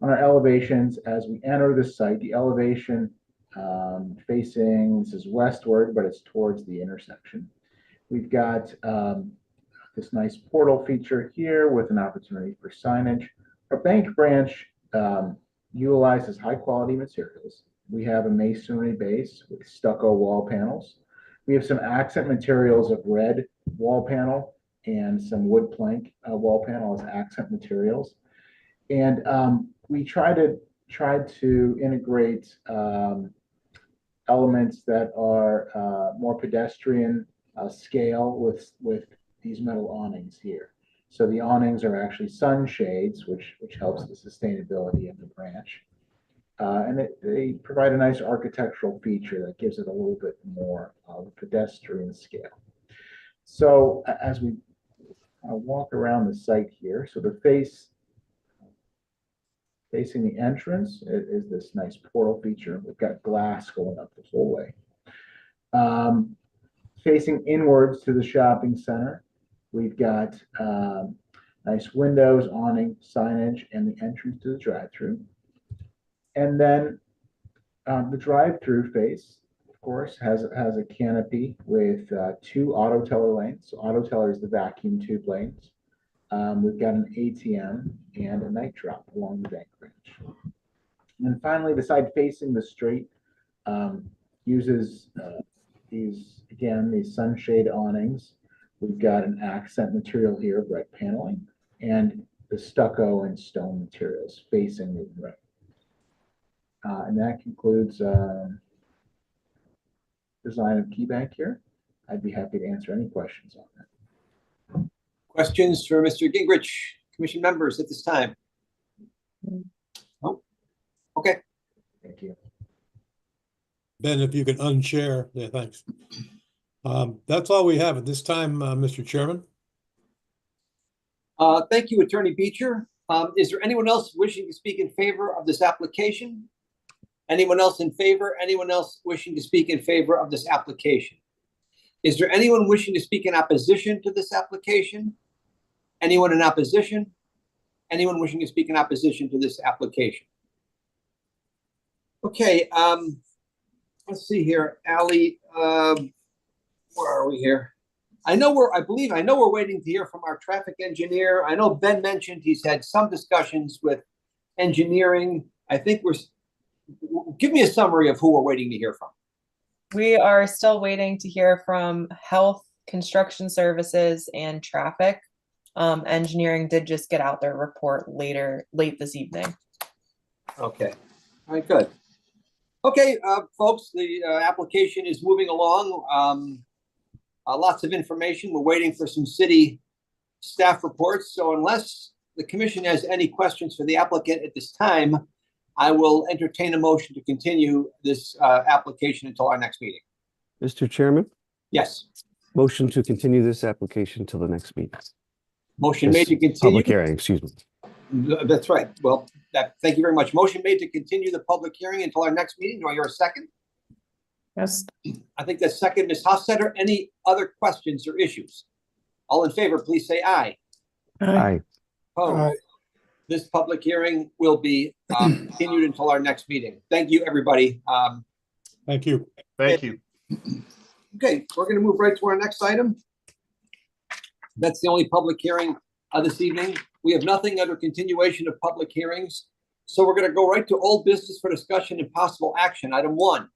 On our elevations, as we enter the site, the elevation facing, this is westward, but it's towards the intersection. We've got this nice portal feature here with an opportunity for signage. Our bank branch utilizes high quality materials. We have a masonry base with stucco wall panels. We have some accent materials of red wall panel and some wood plank wall panel as accent materials. And we try to integrate elements that are more pedestrian scale with these metal awnings here. So the awnings are actually sunshades, which helps the sustainability of the branch. And they provide a nice architectural feature that gives it a little bit more of a pedestrian scale. So as we walk around the site here, so the facing the entrance is this nice portal feature. We've got glass going up the whole way. Facing inwards to the shopping center, we've got nice windows, awning, signage, and the entrance to the drive-through. And then the drive-through face, of course, has a canopy with 2 auto teller lanes. So auto teller is the vacuum tube lanes. We've got an ATM and a night drop along the bank branch. And finally, the side facing the street uses these sunshade awnings. We've got an accent material here of red paneling and the stucco and stone materials facing the road. And that concludes design of KeyBank here. I'd be happy to answer any questions on that. Questions for Mr. Gingrich, commission members at this time? Oh, okay. Thank you. Ben, if you can unchair, yeah, thanks. That's all we have at this time, Mr. Chairman. Thank you, Attorney Beecher. Is there anyone else wishing to speak in favor of this application? Anyone else in favor? Anyone else wishing to speak in favor of this application? Is there anyone wishing to speak in opposition to this application? Anyone in opposition? Anyone wishing to speak in opposition to this application? Okay, let's see here, Ally, where are we here? I know we're waiting to hear from our traffic engineer. I know Ben mentioned he's had some discussions with engineering. I think give me a summary of who we're waiting to hear from. We are still waiting to hear from Health, Construction Services, and Traffic. Engineering did just get out their report late this evening. Okay, all right, good. Okay, folks, the application is moving along. Lots of information. We're waiting for some city staff reports. So unless the commission has any questions for the applicant at this time, I will entertain a motion to continue this application until our next meeting. Mr. Chairman, Yes. motion to continue this application till the next meeting. Motion made to continue. Public hearing, excuse me. That's right. Well, thank you very much. Motion made to continue the public hearing until our next meeting. Do I hear a second? Yes. I think that's second. Ms. Hofstetter, any other questions or issues? All in favor, please say aye. Aye. Opposed? This public hearing will be continued until our next meeting. Thank you, everybody. Thank you. Thank you. Okay, we're going to move right to our next item. That's the only public hearing this evening. We have nothing under continuation of public hearings. So we're going to go right to old business for discussion and possible action. Item 1,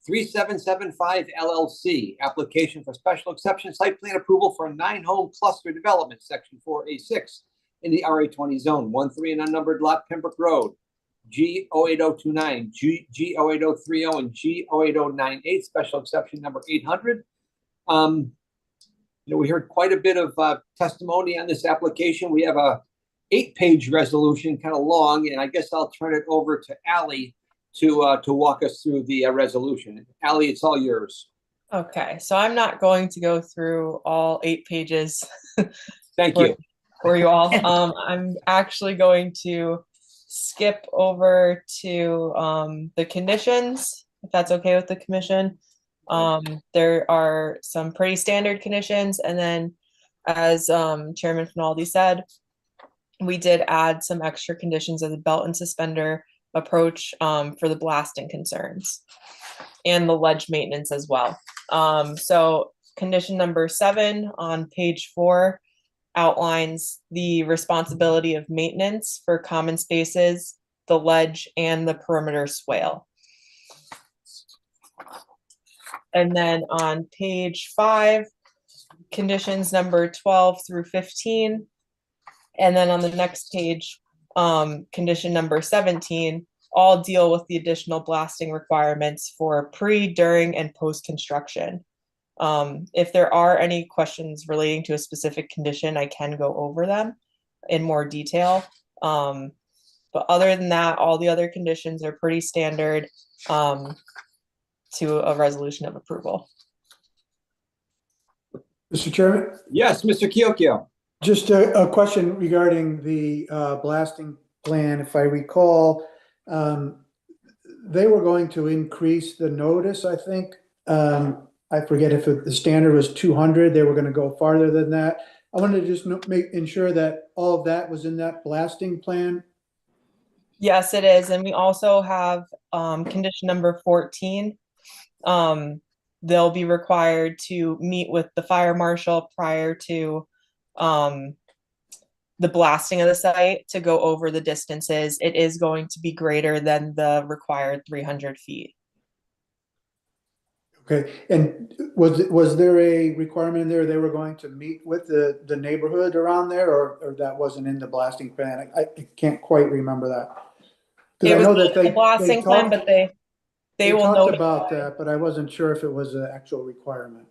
3775 LLC, application for special exception site plan approval for a 9-home cluster development, section 4A6 in the RA20 zone, 13 and unnumbered lot, Pembroke Road, G08029, G08030, and G08098, special exception number 800. We heard quite a bit of testimony on this application. We have a 8-page resolution, kind of long, and I guess I'll turn it over to Ally to walk us through the resolution. Ally, it's all yours. Okay, so I'm not going to go through all 8 pages. Thank you. For you all. I'm actually going to skip over to the conditions, if that's okay with the commission. There are some pretty standard conditions, and then as Chairman Finaldi said, we did add some extra conditions of the belt and suspender approach for the blasting concerns and the ledge maintenance as well. So condition number 7 on page 4 outlines the responsibility of maintenance for common spaces, the ledge, and the perimeter swale. And then on page 5, conditions number 12 through 15. And then on the next page, condition number 17, all deal with the additional blasting requirements for pre, during, and post-construction. If there are any questions relating to a specific condition, I can go over them in more detail. But other than that, all the other conditions are pretty standard to a resolution of approval. Mr. Chairman, Yes, Mr. Kyokyo. just a question regarding the blasting plan. If I recall, they were going to increase the notice, I think. I forget if the standard was 200, they were going to go farther than that. I wanted to just ensure that all of that was in that blasting plan. Yes, it is. And we also have condition number 14. They'll be required to meet with the fire marshal prior to the blasting of the site to go over the distances. It is going to be greater than the required 300 feet. Okay, and was there a requirement in there they were going to meet with the neighborhood around there, or that wasn't in the blasting plan? I can't quite remember that. It I was know that the blasting plan, but they will talked notify. about that, but I wasn't sure if it was an actual requirement.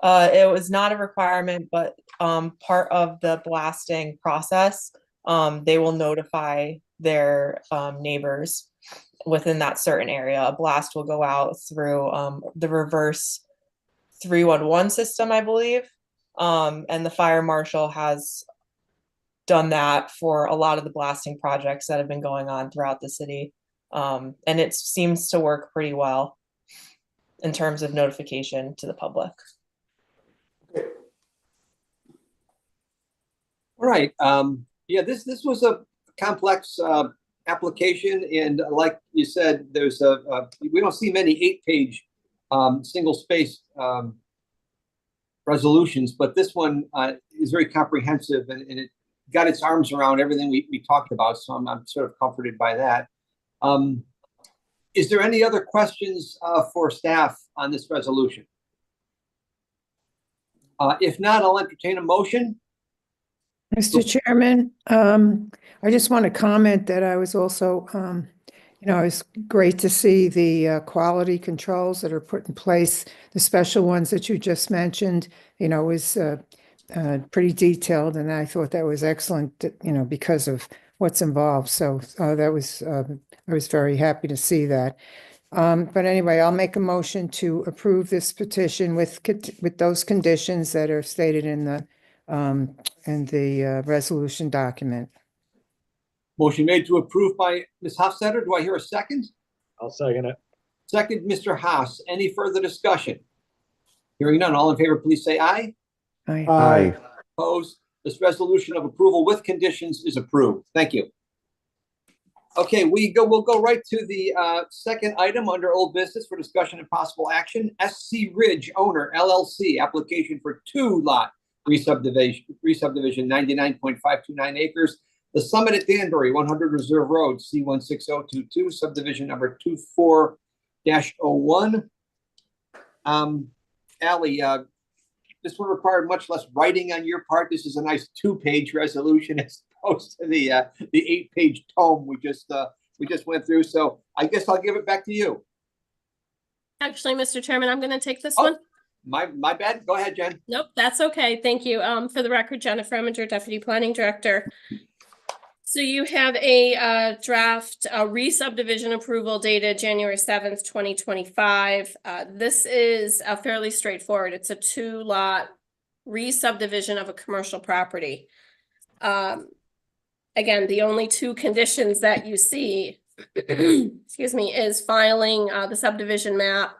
It was not a requirement, but part of the blasting process, they will notify their neighbors within that certain area. A blast will go out through the reverse 311 system, I believe. And the fire marshal has done that for a lot of the blasting projects that have been going on throughout the city. And it seems to work pretty well in terms of notification to the public. All right. Yeah, this was a complex application, and like you said, there's we don't see many 8-page single space resolutions, but this one is very comprehensive, and it got its arms around everything we talked about. So I'm sort of comforted by that. Is there any other questions for staff on this resolution? If not, I'll entertain a motion. Mr. Chairman, I just want to comment that I was also, it was great to see the quality controls that are put in place, the special ones that you just mentioned, was pretty detailed, and I thought that was excellent, because of what's involved. So that was, I was very happy to see that. But anyway, I'll make a motion to approve this petition with those conditions that are stated in the resolution document. Motion made to approve by Ms. Hofstadter. Do I hear a second? I'll second it. Second, Mr. Haas. Any further discussion? Hearing none. All in favor, please say aye. Aye. Aye. Opposed? This resolution of approval with conditions is approved. Thank you. Okay, we'll go right to the second item under old business for discussion and possible action. SC Ridge Owner LLC application for 2-lot re-subdivision 99.529 acres. The Summit at Danbury, 100 Reserve Road, C16022, subdivision number 24-01. Ally, this one required much less writing on your part. This is a nice 2-page resolution as opposed to the 8-page tome we just went through. So I guess I'll give it back to you. Actually, Mr. Chairman, I'm going to take this one. My bad. Go ahead, Jen. Nope, that's okay. Thank you. For the record, Jennifer Eminger, Deputy Planning Director. So you have a draft re-subdivision approval dated January 7th, 2025. This is fairly straightforward. It's a 2-lot re-subdivision of a commercial property. Again, the only 2 conditions that you see, excuse me, is filing the subdivision map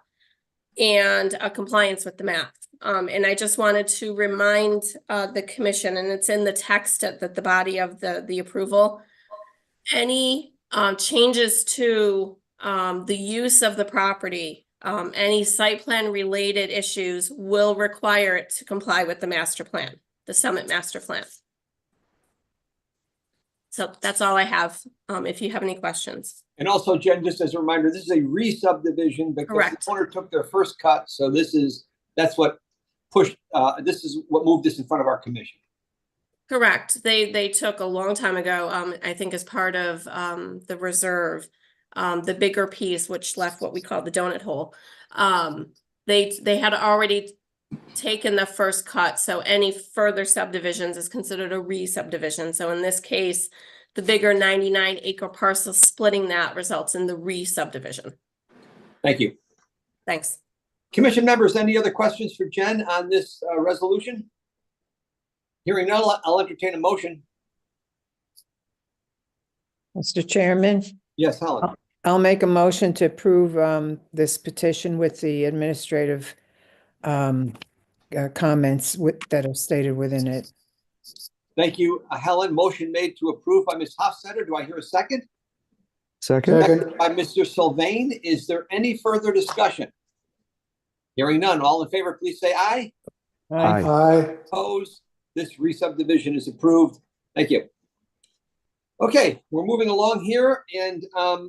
and compliance with the map. And I just wanted to remind the commission, and it's in the text at the body of the approval. Any changes to the use of the property, any site plan related issues will require it to comply with the master plan, the Summit Master Plan. So that's all I have, if you have any questions. And also, Jen, just as a reminder, this is a re-subdivision because the Correct. owner took their first cut. So that's what pushed, this is what moved this in front of our commission. Correct. They took a long time ago, I think as part of the reserve, the bigger piece, which left what we call the donut hole. They had already taken the first cut, so any further subdivisions is considered a re-subdivision. So in this case, the bigger 99-acre parcel splitting that results in the re-subdivision. Thank you. Thanks. Commission members, any other questions for Jen on this resolution? Hearing none, I'll entertain a motion. Mr. Chairman, Yes, Helen. I'll make a motion to approve this petition with the administrative comments that are stated within it. Thank you, Helen. Motion made to approve by Ms. Hofstadter. Do I hear a second? Second? Second by Mr. Sylvain. Is there any further discussion? Hearing none. All in favor, please say aye. Aye. Aye. Opposed? This re-subdivision is approved. Thank you. Okay, we're moving along here, and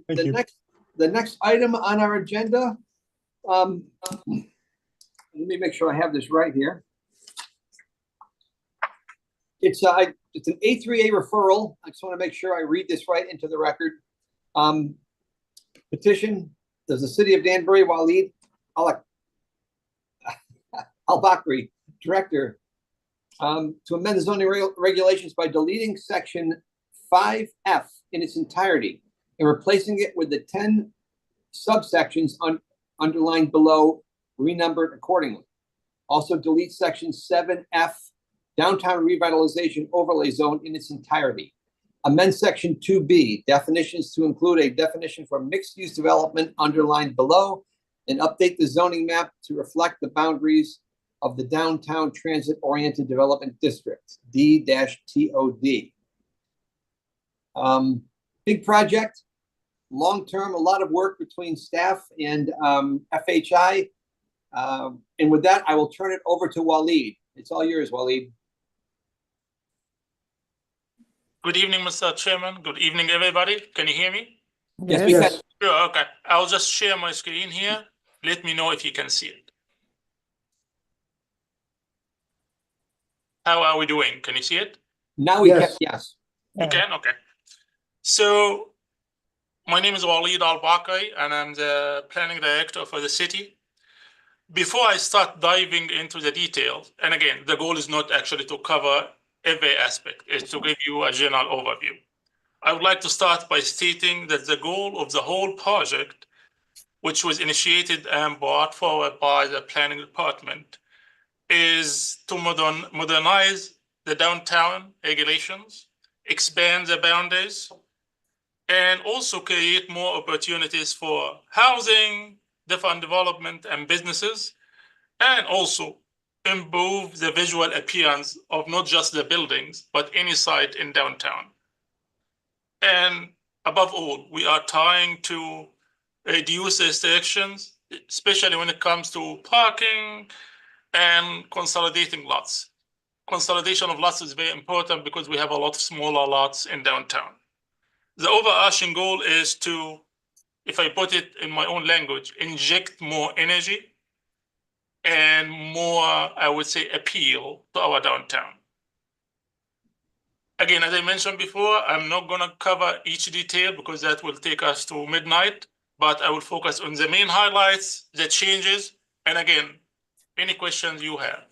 Thank you. the next item on our agenda. Let me make sure I have this right here. It's an A3A referral. I just want to make sure I read this right into the record. Petition, does the city of Danbury, Walid Al-Bakri, director, to amend the zoning regulations by deleting section 5F in its entirety and replacing it with the 10 subsections underlined below, renumbered accordingly. Also delete section 7F, downtown revitalization overlay zone in its entirety. Amend section 2B, definitions to include a definition for mixed-use development underlined below, and update the zoning map to reflect the boundaries of the Downtown Transit-Oriented Development District, D-TOD. Big project, long-term, a lot of work between staff and FHI. And with that, I will turn it over to Walid. It's all yours, Walid. Good evening, Mr. Chairman. Good evening, everybody. Can you hear me? Yes, we can. Sure, okay. I'll just share my screen here. Let me know if you can see it. How are we doing? Can you see it? Now we can, Yes. yes. You can? Okay. So my name is Walid Al-Bakri, and I'm the planning director for the city. Before I start diving into the details, and again, the goal is not actually to cover every aspect, it's to give you a general overview. I would like to start by stating that the goal of the whole project, which was initiated and brought forward by the planning department, is to modernize the downtown regulations, expand the boundaries, and also create more opportunities for housing, different development and businesses, and also improve the visual appearance of not just the buildings, but any site in downtown. And above all, we are trying to reduce restrictions, especially when it comes to parking and consolidating lots. Consolidation of lots is very important because we have a lot of smaller lots in downtown. The overarching goal is to, if I put it in my own language, inject more energy and more, I would say, appeal to our downtown. Again, as I mentioned before, I'm not going to cover each detail because that will take us to midnight, but I will focus on the main highlights, the changes, and again, any questions you have.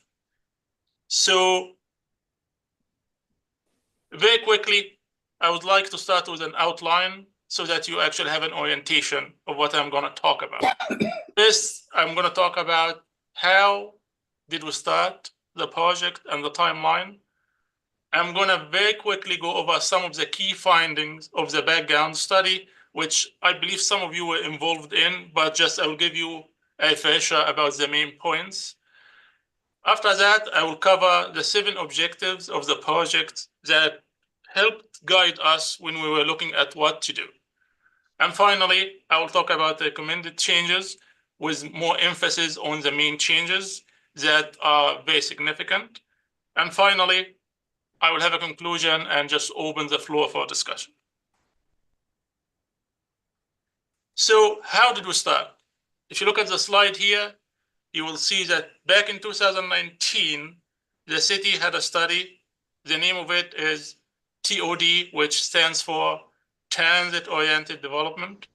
So very quickly, I would like to start with an outline so that you actually have an orientation of what I'm going to talk about. First, I'm going to talk about how did we start the project and the timeline. I'm going to very quickly go over some of the key findings of the background study, which I believe some of you were involved in, but just I will give you a refresher about the main points. After that, I will cover the 7 objectives of the project that helped guide us when we were looking at what to do. And finally, I will talk about the recommended changes with more emphasis on the main changes that are very significant. And finally, I will have a conclusion and just open the floor for discussion. So how did we start? If you look at the slide here, you will see that back in 2019, the city had a study. The name of it is TOD, which stands for Transit-Oriented Development.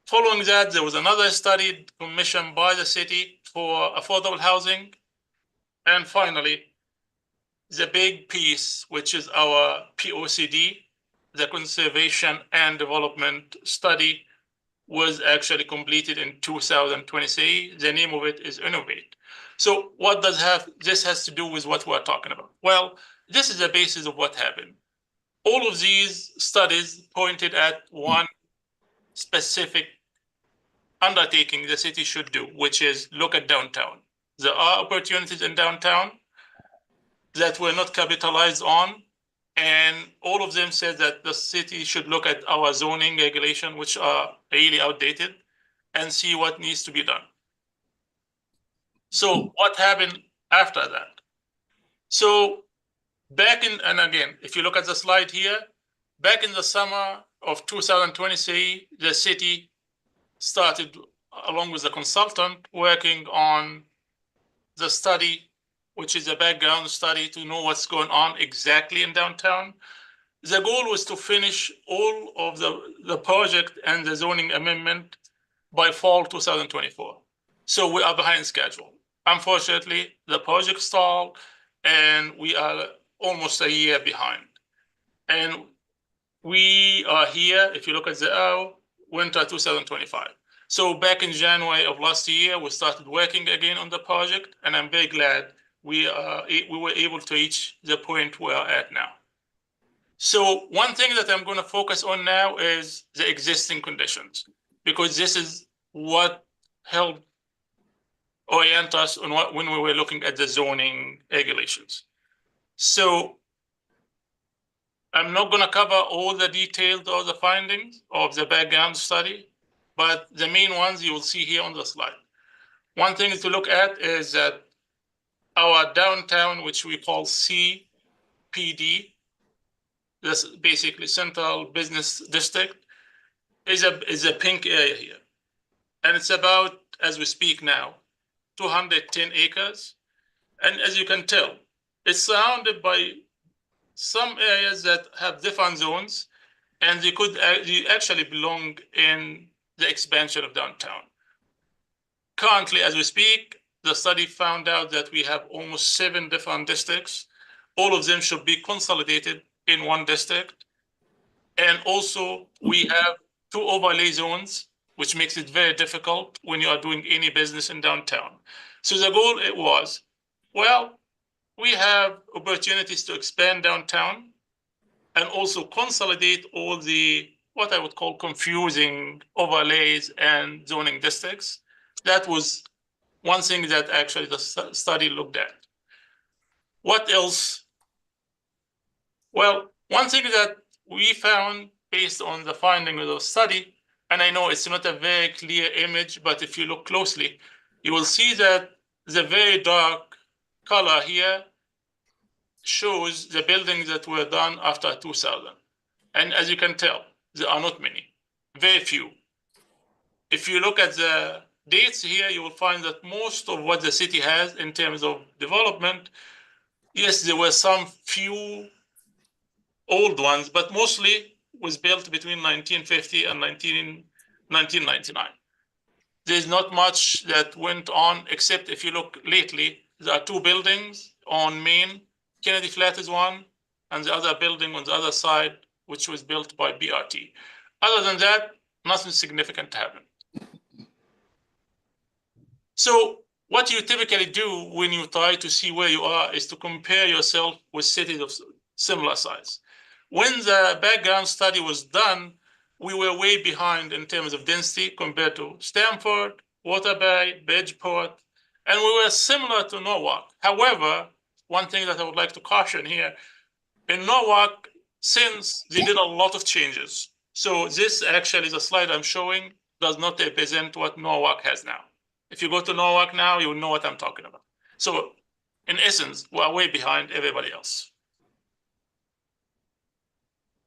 Following that, there was another study commissioned by the city for affordable housing. And finally, the big piece, which is our POCD, the Conservation and Development Study, was actually completed in 2023. The name of it is Innovate. So what does this has to do with what we're talking about? Well, this is the basis of what happened. All of these studies pointed at one specific undertaking the city should do, which is look at downtown. There are opportunities in downtown that were not capitalized on, and all of them said that the city should look at our zoning regulation, which are really outdated, and see what needs to be done. So what happened after that? So back in, and again, if you look at the slide here, back in the summer of 2023, the city started, along with the consultant, working on the study, which is a background study to know what's going on exactly in downtown. The goal was to finish all of the project and the zoning amendment by fall 2024. So we are behind schedule. Unfortunately, the project stalled and we are almost a year behind. And we are here, if you look at the arrow, winter 2025. So back in January of last year, we started working again on the project, and I'm very glad we were able to reach the point we are at now. So one thing that I'm going to focus on now is the existing conditions, because this is what helped orient us on when we were looking at the zoning regulations. So I'm not going to cover all the details or the findings of the background study, but the main ones you will see here on the slide. One thing to look at is that our downtown, which we call CPD, that's basically Central Business District, is a pink area here. And it's about, as we speak now, 210 acres. And as you can tell, it's surrounded by some areas that have different zones, and they actually belong in the expansion of downtown. Currently, as we speak, the study found out that we have almost 7 different districts. All of them should be consolidated in one district. And also we have 2 overlay zones, which makes it very difficult when you are doing any business in downtown. So the goal it was, well, we have opportunities to expand downtown and also consolidate all the, what I would call confusing overlays and zoning districts. That was one thing that actually the study looked at. What else? Well, one thing that we found based on the finding of the study, and I know it's not a very clear image, but if you look closely, you will see that the very dark color here shows the buildings that were done after 2000. And as you can tell, there are not many, very few. If you look at the dates here, you will find that most of what the city has in terms of development, yes, there were some few old ones, but mostly was built between 1950 and 1999. There's not much that went on, except if you look lately, there are 2 buildings on Main. Kennedy Flat is one, and the other building on the other side, which was built by BRT. Other than that, nothing significant happened. So what you typically do when you try to see where you are is to compare yourself with cities of similar size. When the background study was done, we were way behind in terms of density compared to Stamford, Waterbury, Bridgeport, And we were similar to Norwalk. However, one thing that I would like to caution here, in Norwalk, since they did a lot of changes. So this actually is a slide I'm showing, does not represent what Norwalk has now. If you go to Norwalk now, you'll know what I'm talking about. So in essence, we're way behind everybody else.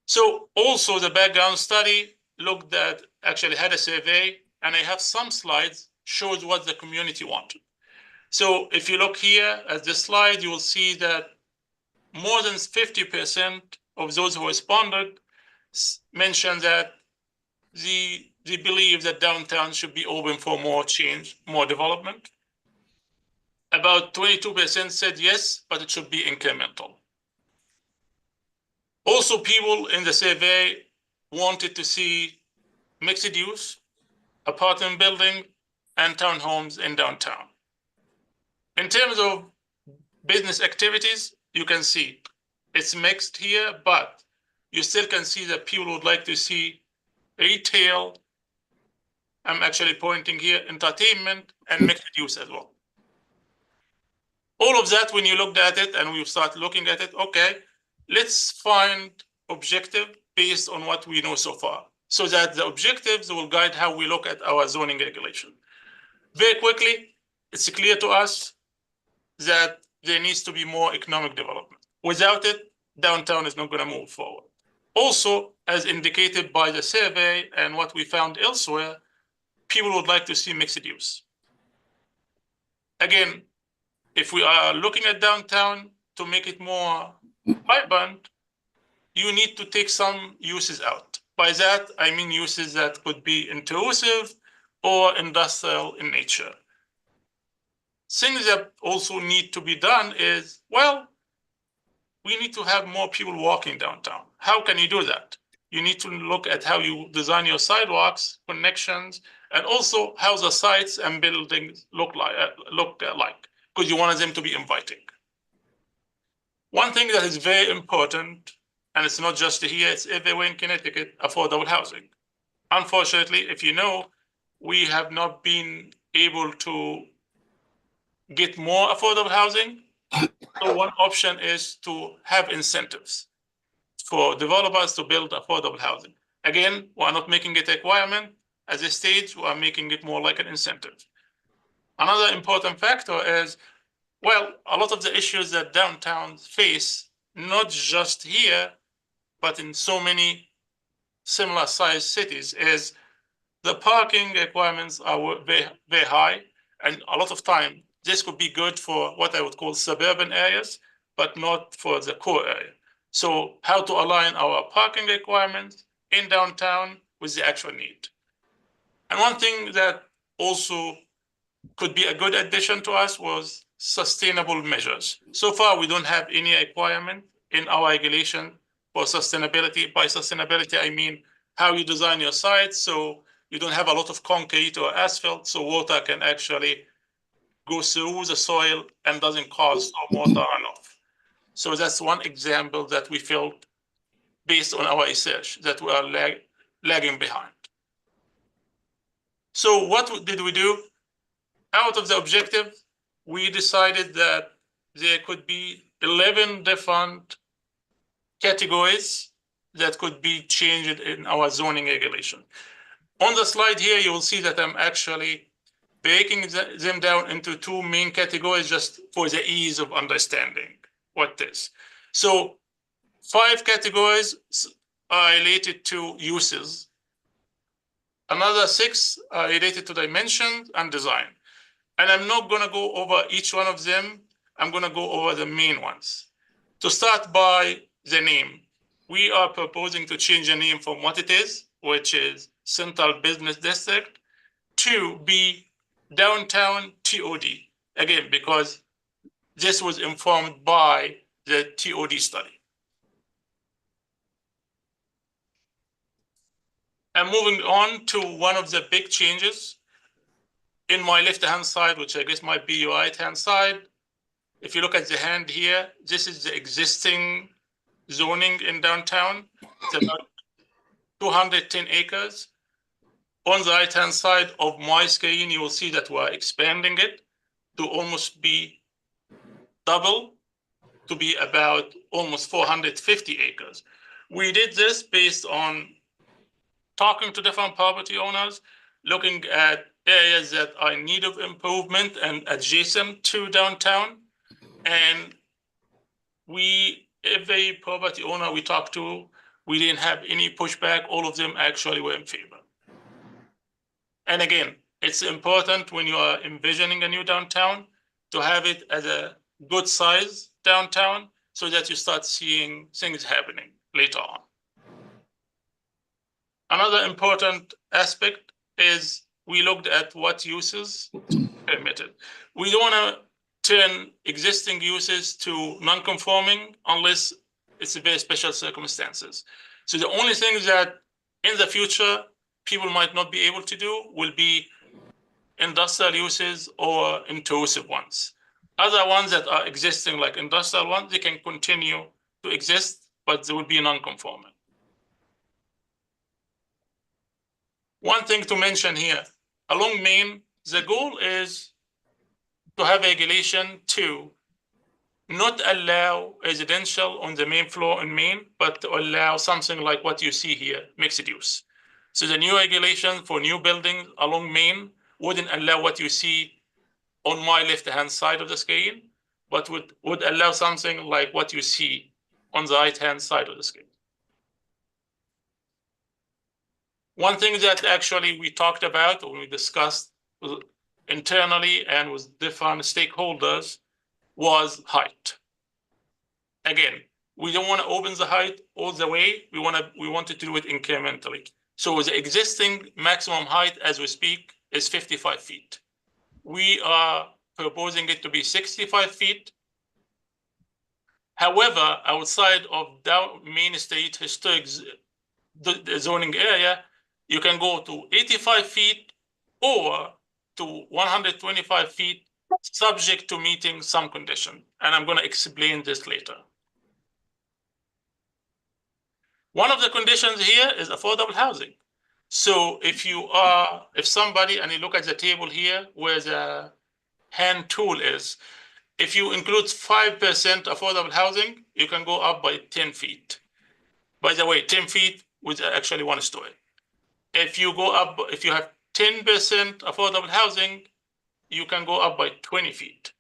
So also the background study looked at, actually had a survey, and I have some slides shows what the community wanted. So if you look here at this slide, you will see that more than 50% of those who responded mentioned that they believe that downtown should be open for more change, more development. About 22% said yes, but it should be incremental. Also, people in the survey wanted to see mixed use, apartment building, and townhomes in downtown. In terms of business activities, you can see it's mixed here, but you still can see that people would like to see retail. I'm actually pointing here, entertainment and mixed use as well. All of that, when you looked at it and we start looking at it, okay, let's find objective based on what we know so far, so that the objectives will guide how we look at our zoning regulation. Very quickly, it's clear to us that there needs to be more economic development. Without it, downtown is not going to move forward. Also, as indicated by the survey and what we found elsewhere, people would like to see mixed use. Again, if we are looking at downtown to make it more vibrant, you need to take some uses out. By that, I mean uses that could be intrusive or industrial in nature. Things that also need to be done is, well, we need to have more people walking downtown. How can you do that? You need to look at how you design your sidewalks, connections, and also how the sites and buildings look like, because you want them to be inviting. One thing that is very important, and it's not just here, it's everywhere in Connecticut, affordable housing. Unfortunately, if you know, we have not been able to get more affordable housing. So one option is to have incentives for developers to build affordable housing. Again, we're not making it a requirement. At this stage, we're making it more like an incentive. Another important factor is, well, a lot of the issues that downtowns face, not just here, but in so many similar sized cities, is the parking requirements are very, very high. And a lot of time, this could be good for what I would call suburban areas, but not for the core area. So how to align our parking requirements in downtown with the actual need. And one thing that also could be a good addition to us was sustainable measures. So far, we don't have any requirement in our regulation for sustainability. By sustainability, I mean how you design your sites so you don't have a lot of concrete or asphalt, so water can actually go through the soil and doesn't cause stormwater runoff. So that's one example that we felt, based on our research, that we are lagging behind. So what did we do? Out of the objective, we decided that there could be 11 different categories that could be changed in our zoning regulation. On the slide here, you will see that I'm actually breaking them down into two main categories just for the ease of understanding what this. So 5 categories are related to uses. Another 6 are related to dimensions and design. And I'm not going to go over each one of them. I'm going to go over the main ones. To start by the name, we are proposing to change the name from what it is, which is Central Business District, to be Downtown TOD. Again, because this was informed by the TOD study. And moving on to one of the big changes. In my left-hand side, which I guess might be your right-hand side, if you look at the hand here, this is the existing zoning in downtown. It's about 210 acres. On the right-hand side of my screen, you will see that we're expanding it. to almost be double, to be about almost 450 acres. We did this based on talking to different property owners, looking at areas that are in need of improvement and adjacent to downtown. And every property owner we talked to, we didn't have any pushback. All of them actually were in favor. And again, it's important when you are envisioning a new downtown to have it as a good size downtown so that you start seeing things happening later on. Another important aspect is we looked at what uses permitted. We don't want to turn existing uses to non-conforming unless it's very special circumstances. So the only thing that in the future people might not be able to do will be industrial uses or intrusive ones. Other ones that are existing, like industrial ones, they can continue to exist, but they will be non-conforming. One thing to mention here, along Main, the goal is to have regulation to not allow residential on the main floor in Main, but to allow something like what you see here, mixed use. So the new regulation for new buildings along Main wouldn't allow what you see on my left-hand side of the screen, but would allow something like what you see on the right-hand side of the screen. One thing that actually we talked about when we discussed internally and with different stakeholders was height. Again, we don't want to open the height all the way. We wanted to do it incrementally. So the existing maximum height as we speak is 55 feet. We are proposing it to be 65 feet. However, outside of down Main Street historic the zoning area, you can go to 85 feet or to 125 feet, subject to meeting some condition. And I'm going to explain this later. One of the conditions here is affordable housing. So if somebody, and you look at the table here where the hand tool is, if you include 5% affordable housing, you can go up by 10 feet. By the way, 10 feet with actually one story. If you have 10% affordable housing, you can go up by 20 feet.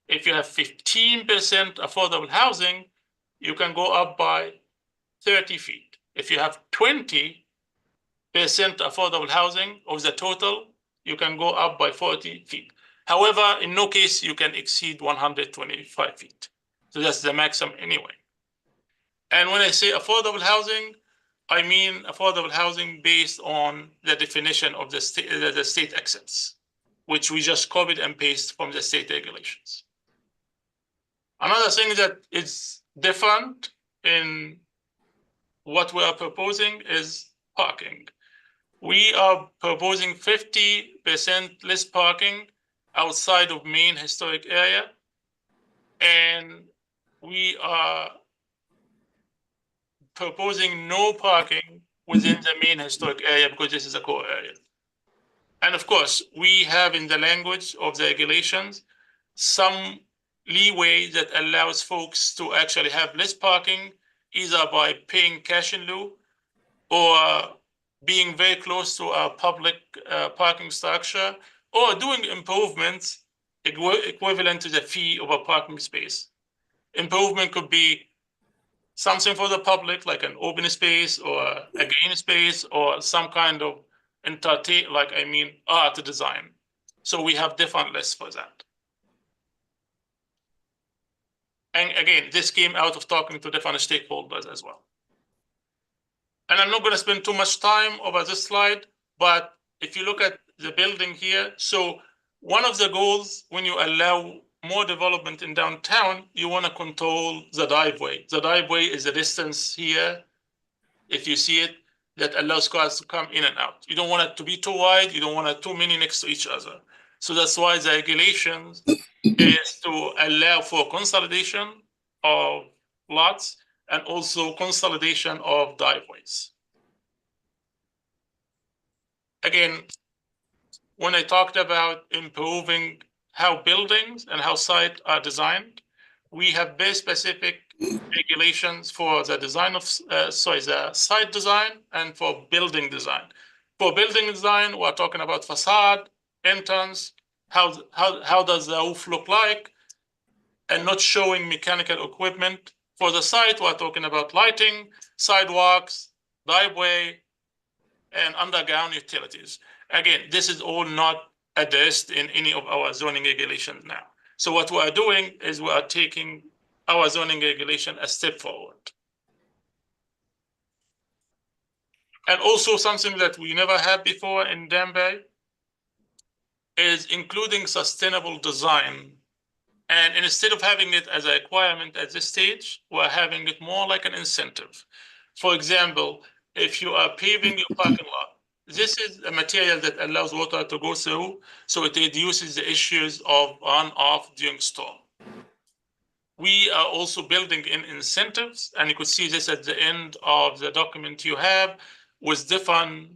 If you have 15% affordable housing, you can go up by 30 feet. If you have 20% affordable housing of the total, you can go up by 40 feet. However, in no case you can exceed 125 feet. So that's the maximum anyway. And when I say affordable housing, I mean affordable housing based on the definition of the state accepts, which we just copied and pasted from the state regulations. Another thing that is different in what we are proposing is parking. We are proposing 50% less parking outside of Main historic area, and we are proposing no parking within the Main historic area because this is a core area. And of course, we have in the language of the regulations some leeway that allows folks to actually have less parking, either by paying cash in lieu or being very close to our public parking structure, or doing improvements equivalent to the fee of a parking space. Improvement could be something for the public, like an open space or a green space or some kind of art design. So we have different lists for that. And again, this came out of talking to different stakeholders as well. And I'm not going to spend too much time over this slide, but if you look at the building here, so one of the goals when you allow more development in downtown, you want to control the driveway. The driveway is a distance here, if you see it, that allows cars to come in and out. You don't want it to be too wide. You don't want it too many next to each other. So that's why the regulations is to allow for consolidation of lots and also consolidation of driveways. Again, when I talked about improving how buildings and how sites are designed. We have very specific regulations for the design of, the site design and for building design. For building design, we're talking about facade, entrance, how does the roof look like, and not showing mechanical equipment. For the site, we're talking about lighting, sidewalks, driveway, and underground utilities. Again, this is all not addressed in any of our zoning regulations now. So what we are doing is we are taking our zoning regulation a step forward. And also something that we never had before in Danbury is including sustainable design. And instead of having it as a requirement at this stage, we're having it more like an incentive. For example, if you are paving your parking lot, this is a material that allows water to go through, so it reduces the issues of on-off during storm. We are also building in incentives, and you could see this at the end of the document you have with different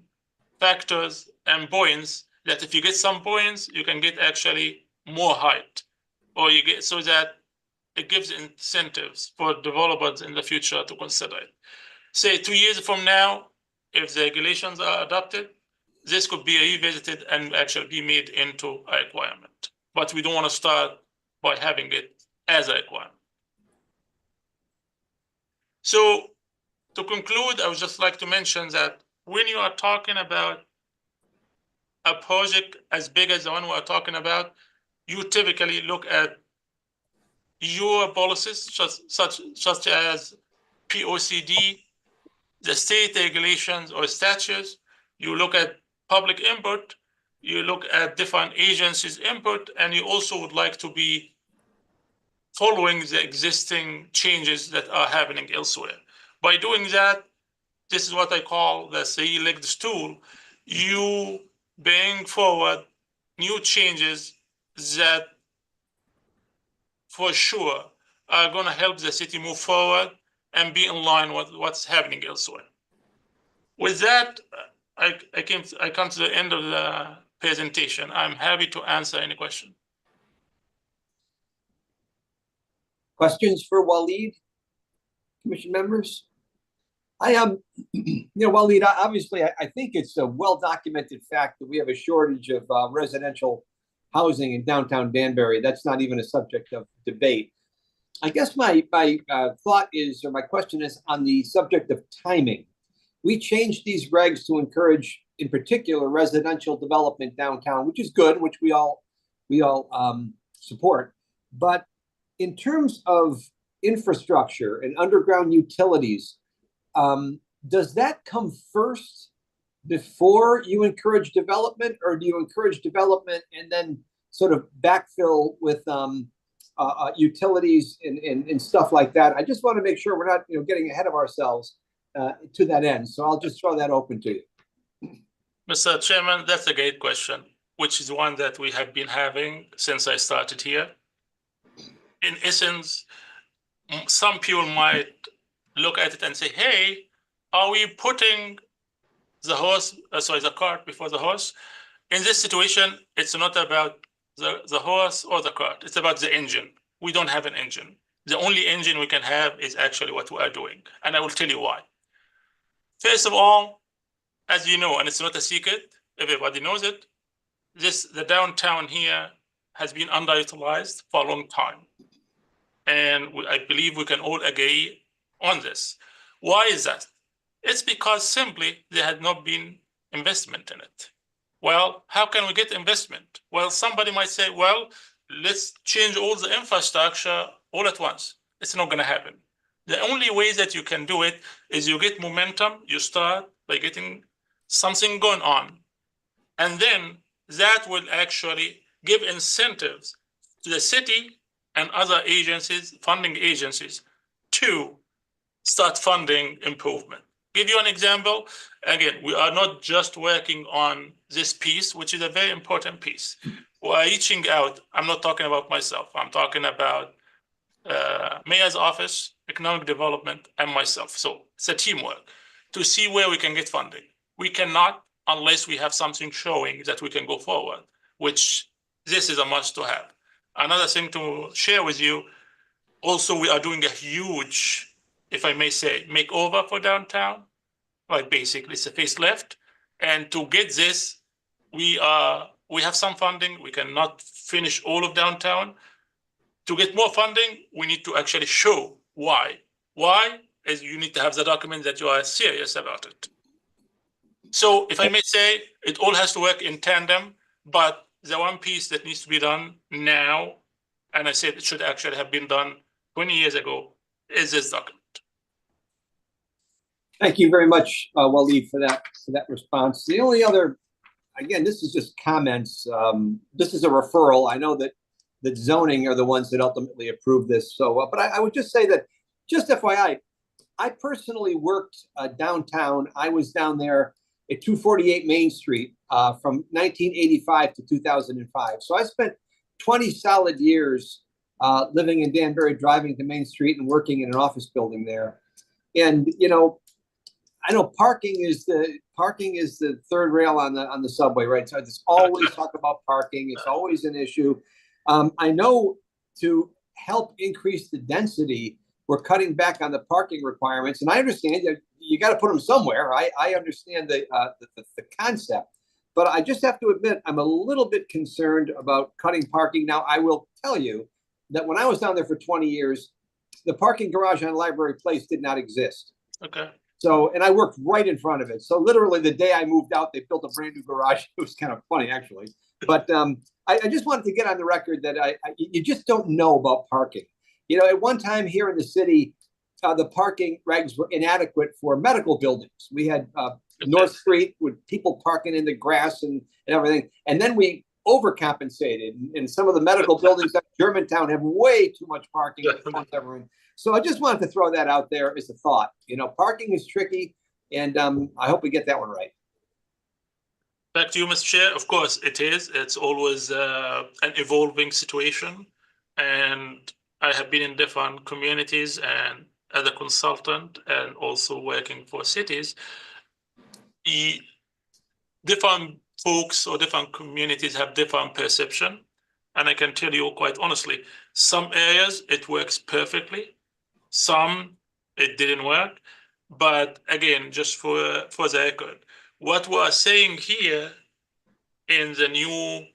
factors and points that if you get some points, you can get actually more height, or you get so that it gives incentives for developers in the future to consider it. Say 2 years from now, if the regulations are adopted, this could be revisited and actually be made into a requirement. But we don't want to start by having it as a requirement. So to conclude, I would just like to mention that when you are talking about a project as big as the one we are talking about, you typically look at your policies, such as POCD, the state regulations or statutes. You look at public input, you look at different agencies' input, and you also would like to be following the existing changes that are happening elsewhere. By doing that, this is what I call the three-legged stool. You bring forward new changes that for sure are going to help the city move forward and be in line with what's happening elsewhere. With that, I come to the end of the presentation. I'm happy to answer any question. Questions for Waleed, commission members? Waleed, obviously, I think it's a well-documented fact that we have a shortage of residential housing in downtown Danbury. That's not even a subject of debate. I guess my thought is, or my question is on the subject of timing. We changed these regs to encourage, in particular, residential development downtown, which is good, which we all support. But in terms of infrastructure and underground utilities, does that come first before you encourage development, or do you encourage development and then sort of backfill with utilities and stuff like that? I just want to make sure we're not getting ahead of ourselves to that end. So I'll just throw that open to you. Mr. Chairman, that's a great question, which is one that we have been having since I started here. In essence, some people might look at it and say, hey, are we putting the cart before the horse? In this situation, it's not about the horse or the cart. It's about the engine. We don't have an engine. The only engine we can have is actually what we are doing. And I will tell you why. First of all, as you know, and it's not a secret, everybody knows it, the downtown here has been underutilized for a long time. And I believe we can all agree on this. Why is that? It's because simply there had not been investment in it. Well, how can we get investment? Well, somebody might say, well, let's change all the infrastructure all at once. It's not going to happen. The only way that you can do it is you get momentum. You start by getting something going on. And then that will actually give incentives to the city and other agencies, funding agencies, to start funding improvement. Give you an example. Again, we are not just working on this piece, which is a very important piece. We are reaching out. I'm not talking about myself. I'm talking about Mayor's Office, Economic Development, and myself. So it's a teamwork to see where we can get funding. We cannot unless we have something showing that we can go forward, which this is a must to have. Another thing to share with you, also, we are doing a huge, if I may say, makeover for downtown. Like basically it's a facelift. And to get this, we have some funding. We cannot finish all of downtown. To get more funding, we need to actually show why. Why is you need to have the document that you are serious about it. So if I may say, it all has to work in tandem, but the one piece that needs to be done now, and I said it should actually have been done 20 years ago, is this document. Thank you very much, Waleed, for that response. The only other, again, this is just comments. This is a referral. I know that zoning are the ones that ultimately approve this. So, but I would just say that, just FYI, I personally worked downtown. I was down there at 248 Main Street from 1985 to 2005. So I spent 20 solid years living in Danbury, driving to Main Street and working in an office building there. And, you know, I know parking is the third rail on the subway, right? So it's always talk about parking. It's always an issue. I know to help increase the density, we're cutting back on the parking requirements, and I understand that you got to put them somewhere. I understand the concept, but I just have to admit I'm a little bit concerned about cutting parking. Now, I will tell you that when I was down there for 20 years, the parking garage on Library Place did not exist. Okay. So, and I worked right in front of it. So literally the day I moved out, they built a brand new garage. It was kind of funny, actually. But I just wanted to get on the record that you just don't know about parking. You know, at one time here in the city, the parking regs were inadequate for medical buildings. We had North Street with people parking in the grass and everything. And then we overcompensated. And some of the medical buildings at Germantown have way too much parking. So I just wanted to throw that out there as a thought. You know, parking is tricky, and I hope we get that one right. Back to you, Mr. Chair. Of course, it is. It's always an evolving situation. And I have been in different communities and as a consultant and also working for cities. Different folks or different communities have different perception. And I can tell you quite honestly, some areas it works perfectly. Some it didn't work, but again, just for the record, what we are saying here in the new,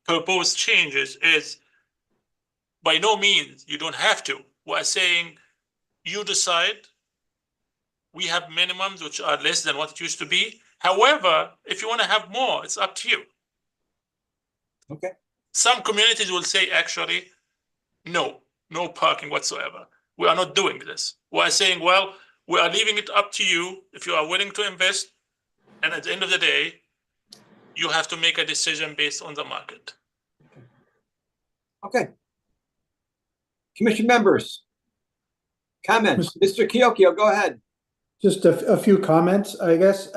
proposed changes is by no means you don't have to. We are saying you decide. We have minimums which are less than what it used to be. However, if you want to have more, it's up to you. Okay. Some communities will say actually, no parking whatsoever. We are not doing this. We are saying, well, we are leaving it up to you if you are willing to invest. And at the end of the day, you have to make a decision based on the market. Okay. Commission members, comments. Mr. Kiokio, go ahead. Just a few comments, I guess.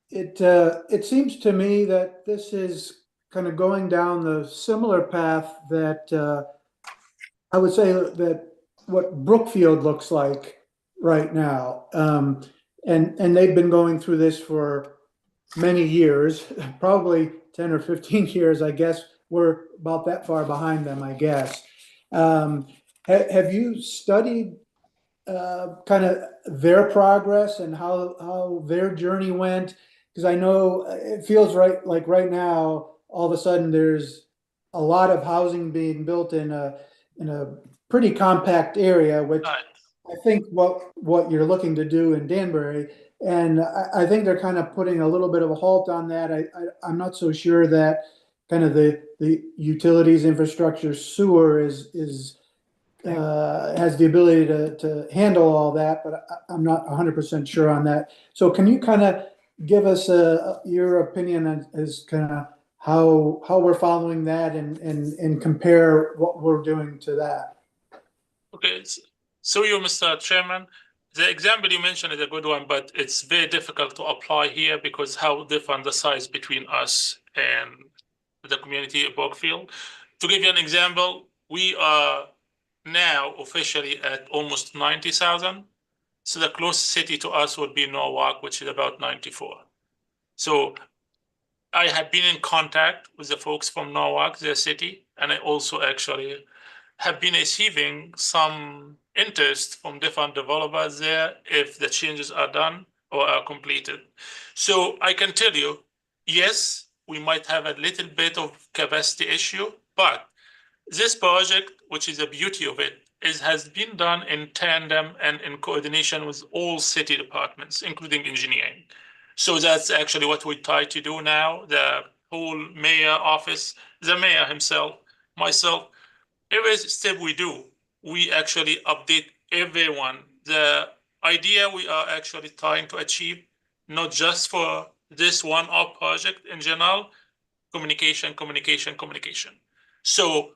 It seems to me that this is kind of going down the similar path that I would say that what Brookfield looks like right now. And they've been going through this for many years, probably 10 or 15 years, I guess. We're about that far behind them, I guess. Have you studied kind of their progress and how their journey went? Because I know it feels like right now, all of a sudden there's a lot of housing being built in a pretty compact area, which I think what you're looking to do in Danbury. And I think they're kind of putting a little bit of a halt on that. I'm not so sure that kind of the utilities infrastructure sewer has the ability to handle all that, but I'm not 100% sure on that. So can you kind of give us your opinion as kind of how we're following that and compare what we're doing to that? Okay, so you, Mr. Chairman, the example you mentioned is a good one, but it's very difficult to apply here because how different the size between us and the community of Brookfield. To give you an example, we are now officially at almost 90,000. So the closest city to us would be Norwalk, which is about 94. So I have been in contact with the folks from Norwalk, the city, and I also actually have been receiving some interest from different developers there if the changes are done or are completed. So I can tell you, yes, we might have a little bit of capacity issue, but this project, which is the beauty of it, has been done in tandem and in coordination with all city departments, including engineering. So that's actually what we try to do now. The whole mayor office, the mayor himself, myself, every step we do, we actually update everyone. The idea we are actually trying to achieve, not just for this one-off project in general, communication, communication, communication. So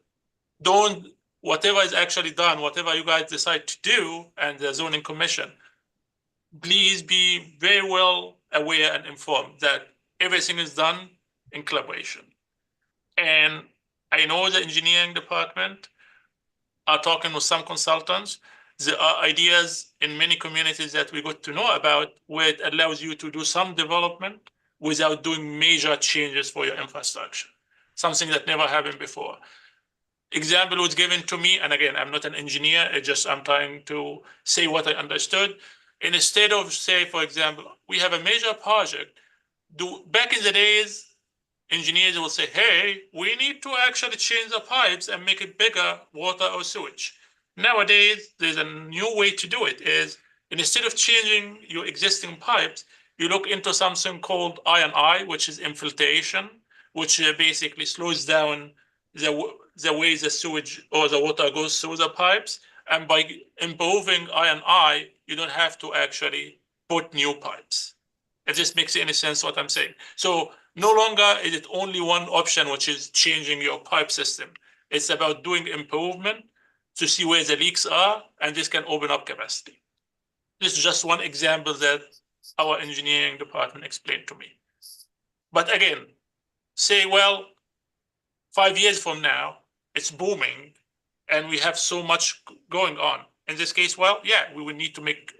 don't, whatever is actually done, whatever you guys decide to do, and the zoning commission, please be very well aware and informed that everything is done in collaboration. And I know the engineering department are talking with some consultants. There are ideas in many communities that we got to know about where it allows you to do some development without doing major changes for your infrastructure, something that never happened before. Example was given to me, and again, I'm not an engineer, I'm trying to say what I understood. And instead of, say, for example, we have a major project, back in the days, engineers will say, hey, we need to actually change the pipes and make it bigger, water or sewage. Nowadays, there's a new way to do it, is instead of changing your existing pipes, you look into something called I&I, which is infiltration, which basically slows down the way the sewage or the water goes through the pipes. And by improving I&I, you don't have to actually put new pipes. If this makes any sense what I'm saying. So no longer is it only one option, which is changing your pipe system. It's about doing improvement to see where the leaks are, and this can open up capacity. This is just one example that our engineering department explained to me. But again, say, well, 5 years from now, it's booming, and we have so much going on. In this case, well, yeah, we would need to make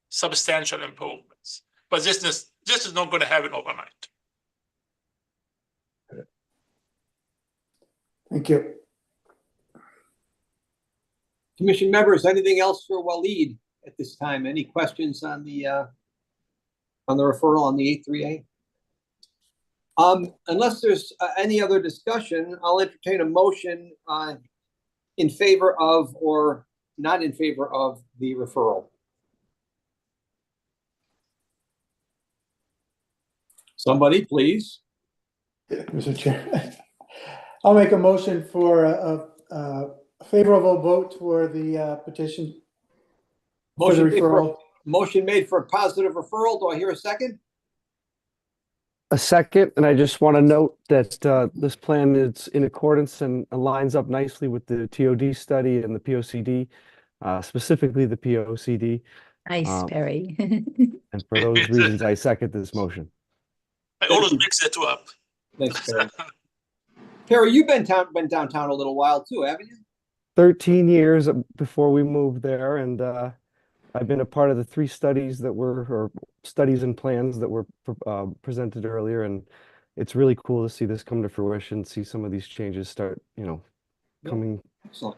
substantial improvements. But this is not going to happen overnight. Thank you. Commission members, anything else for Waleed at this time? Any questions on the referral on the 8-3A? Unless there's any other discussion, I'll entertain a motion in favor of or not in favor of the referral. Somebody, please. Mr. Chair, I'll make a motion for a favorable vote for the petition. For the referral. Motion made for a positive referral. Do I hear a second? A second, and I just want to note that this plan is in accordance and aligns up nicely with the TOD study and the POCD, specifically the POCD. Nice, Perry. And for those reasons, I second this motion. I always mix the two up. Thanks, Perry. Perry, you've been downtown a little while too, haven't you? 13 years before we moved there, and I've been a part of the 3 studies that were, or studies and plans that were presented earlier, and it's really cool to see this come to fruition, see some of these changes start, coming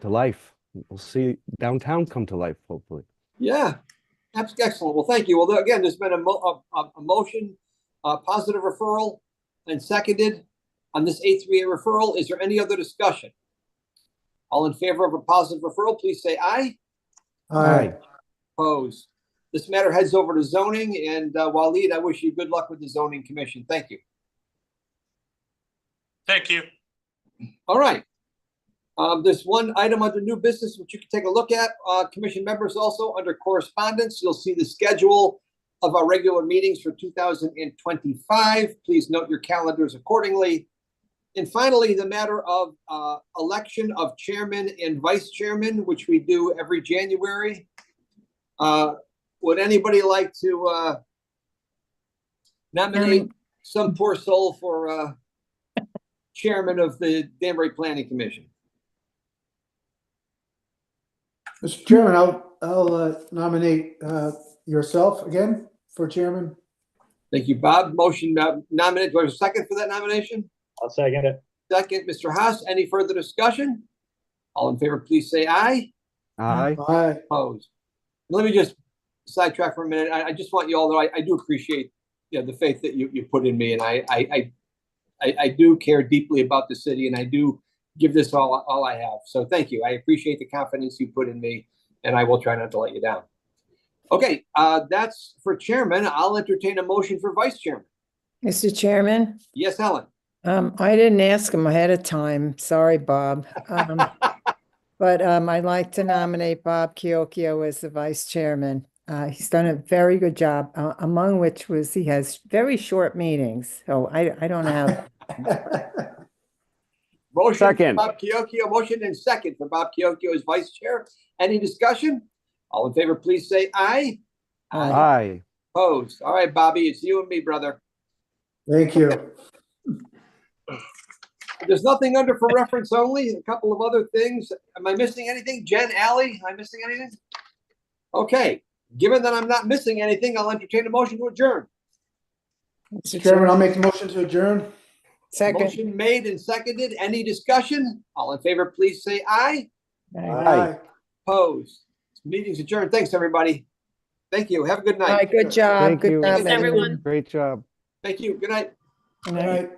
to life. We'll see downtown come to life, hopefully. Yeah, that's excellent. Well, thank you. Well, again, there's been a motion, positive referral, and seconded on this 8-3A referral. Is there any other discussion? All in favor of a positive referral, please say aye. Aye. Opposed. This matter heads over to zoning, and Waleed, I wish you good luck with the zoning commission. Thank you. Thank you. All right. There's one item under new business which you can take a look at. Commission members, also under correspondence, you'll see the schedule of our regular meetings for 2025. Please note your calendars accordingly. And finally, the matter of election of chairman and vice chairman, which we do every January. Would anybody like to nominate some poor soul for chairman of the Danbury Planning Commission? Mr. Chairman, I'll nominate yourself again for chairman. Thank you, Bob. Motion nominated. Do I have a second for that nomination? I'll second it. Second, Mr. Haas. Any further discussion? All in favor, please say aye. Aye. Aye. Opposed. Let me just sidetrack for a minute. I just want you all to know I do appreciate, you know, the faith that you put in me, and I do care deeply about the city, and I do give this all I have. So thank you. I appreciate the confidence you put in me, and I will try not to let you down. Okay, that's for chairman. I'll entertain a motion for vice chairman. Mr. Chairman, Yes, Helen. I didn't ask him ahead of time. Sorry, Bob. But I'd like to nominate Bob Chiocchio as the vice chairman. He's done a very good job, among which was he has very short meetings. So I don't have. Motion Second. for Bob Chiocchio, motion and second for Bob Chiocchio as vice chair. Any discussion? All in favor, please say aye. Aye. Opposed. All right, Bobby, it's you and me, brother. Thank you. There's nothing under for reference only, a couple of other things. Am I missing anything? Jen, Ally, am I missing anything? Okay, given that I'm not missing anything, I'll entertain a motion to adjourn. Mr. Chairman, I'll make the motion to adjourn. Second. Motion made and seconded. Any discussion? All in favor, please say aye. Aye. Opposed. Meeting's adjourned. Thanks, everybody. Thank you. Have a good All night. right, good job. Thank Good you. job, Thanks, everyone. Great job. Thank you. Good night. Good All night. right.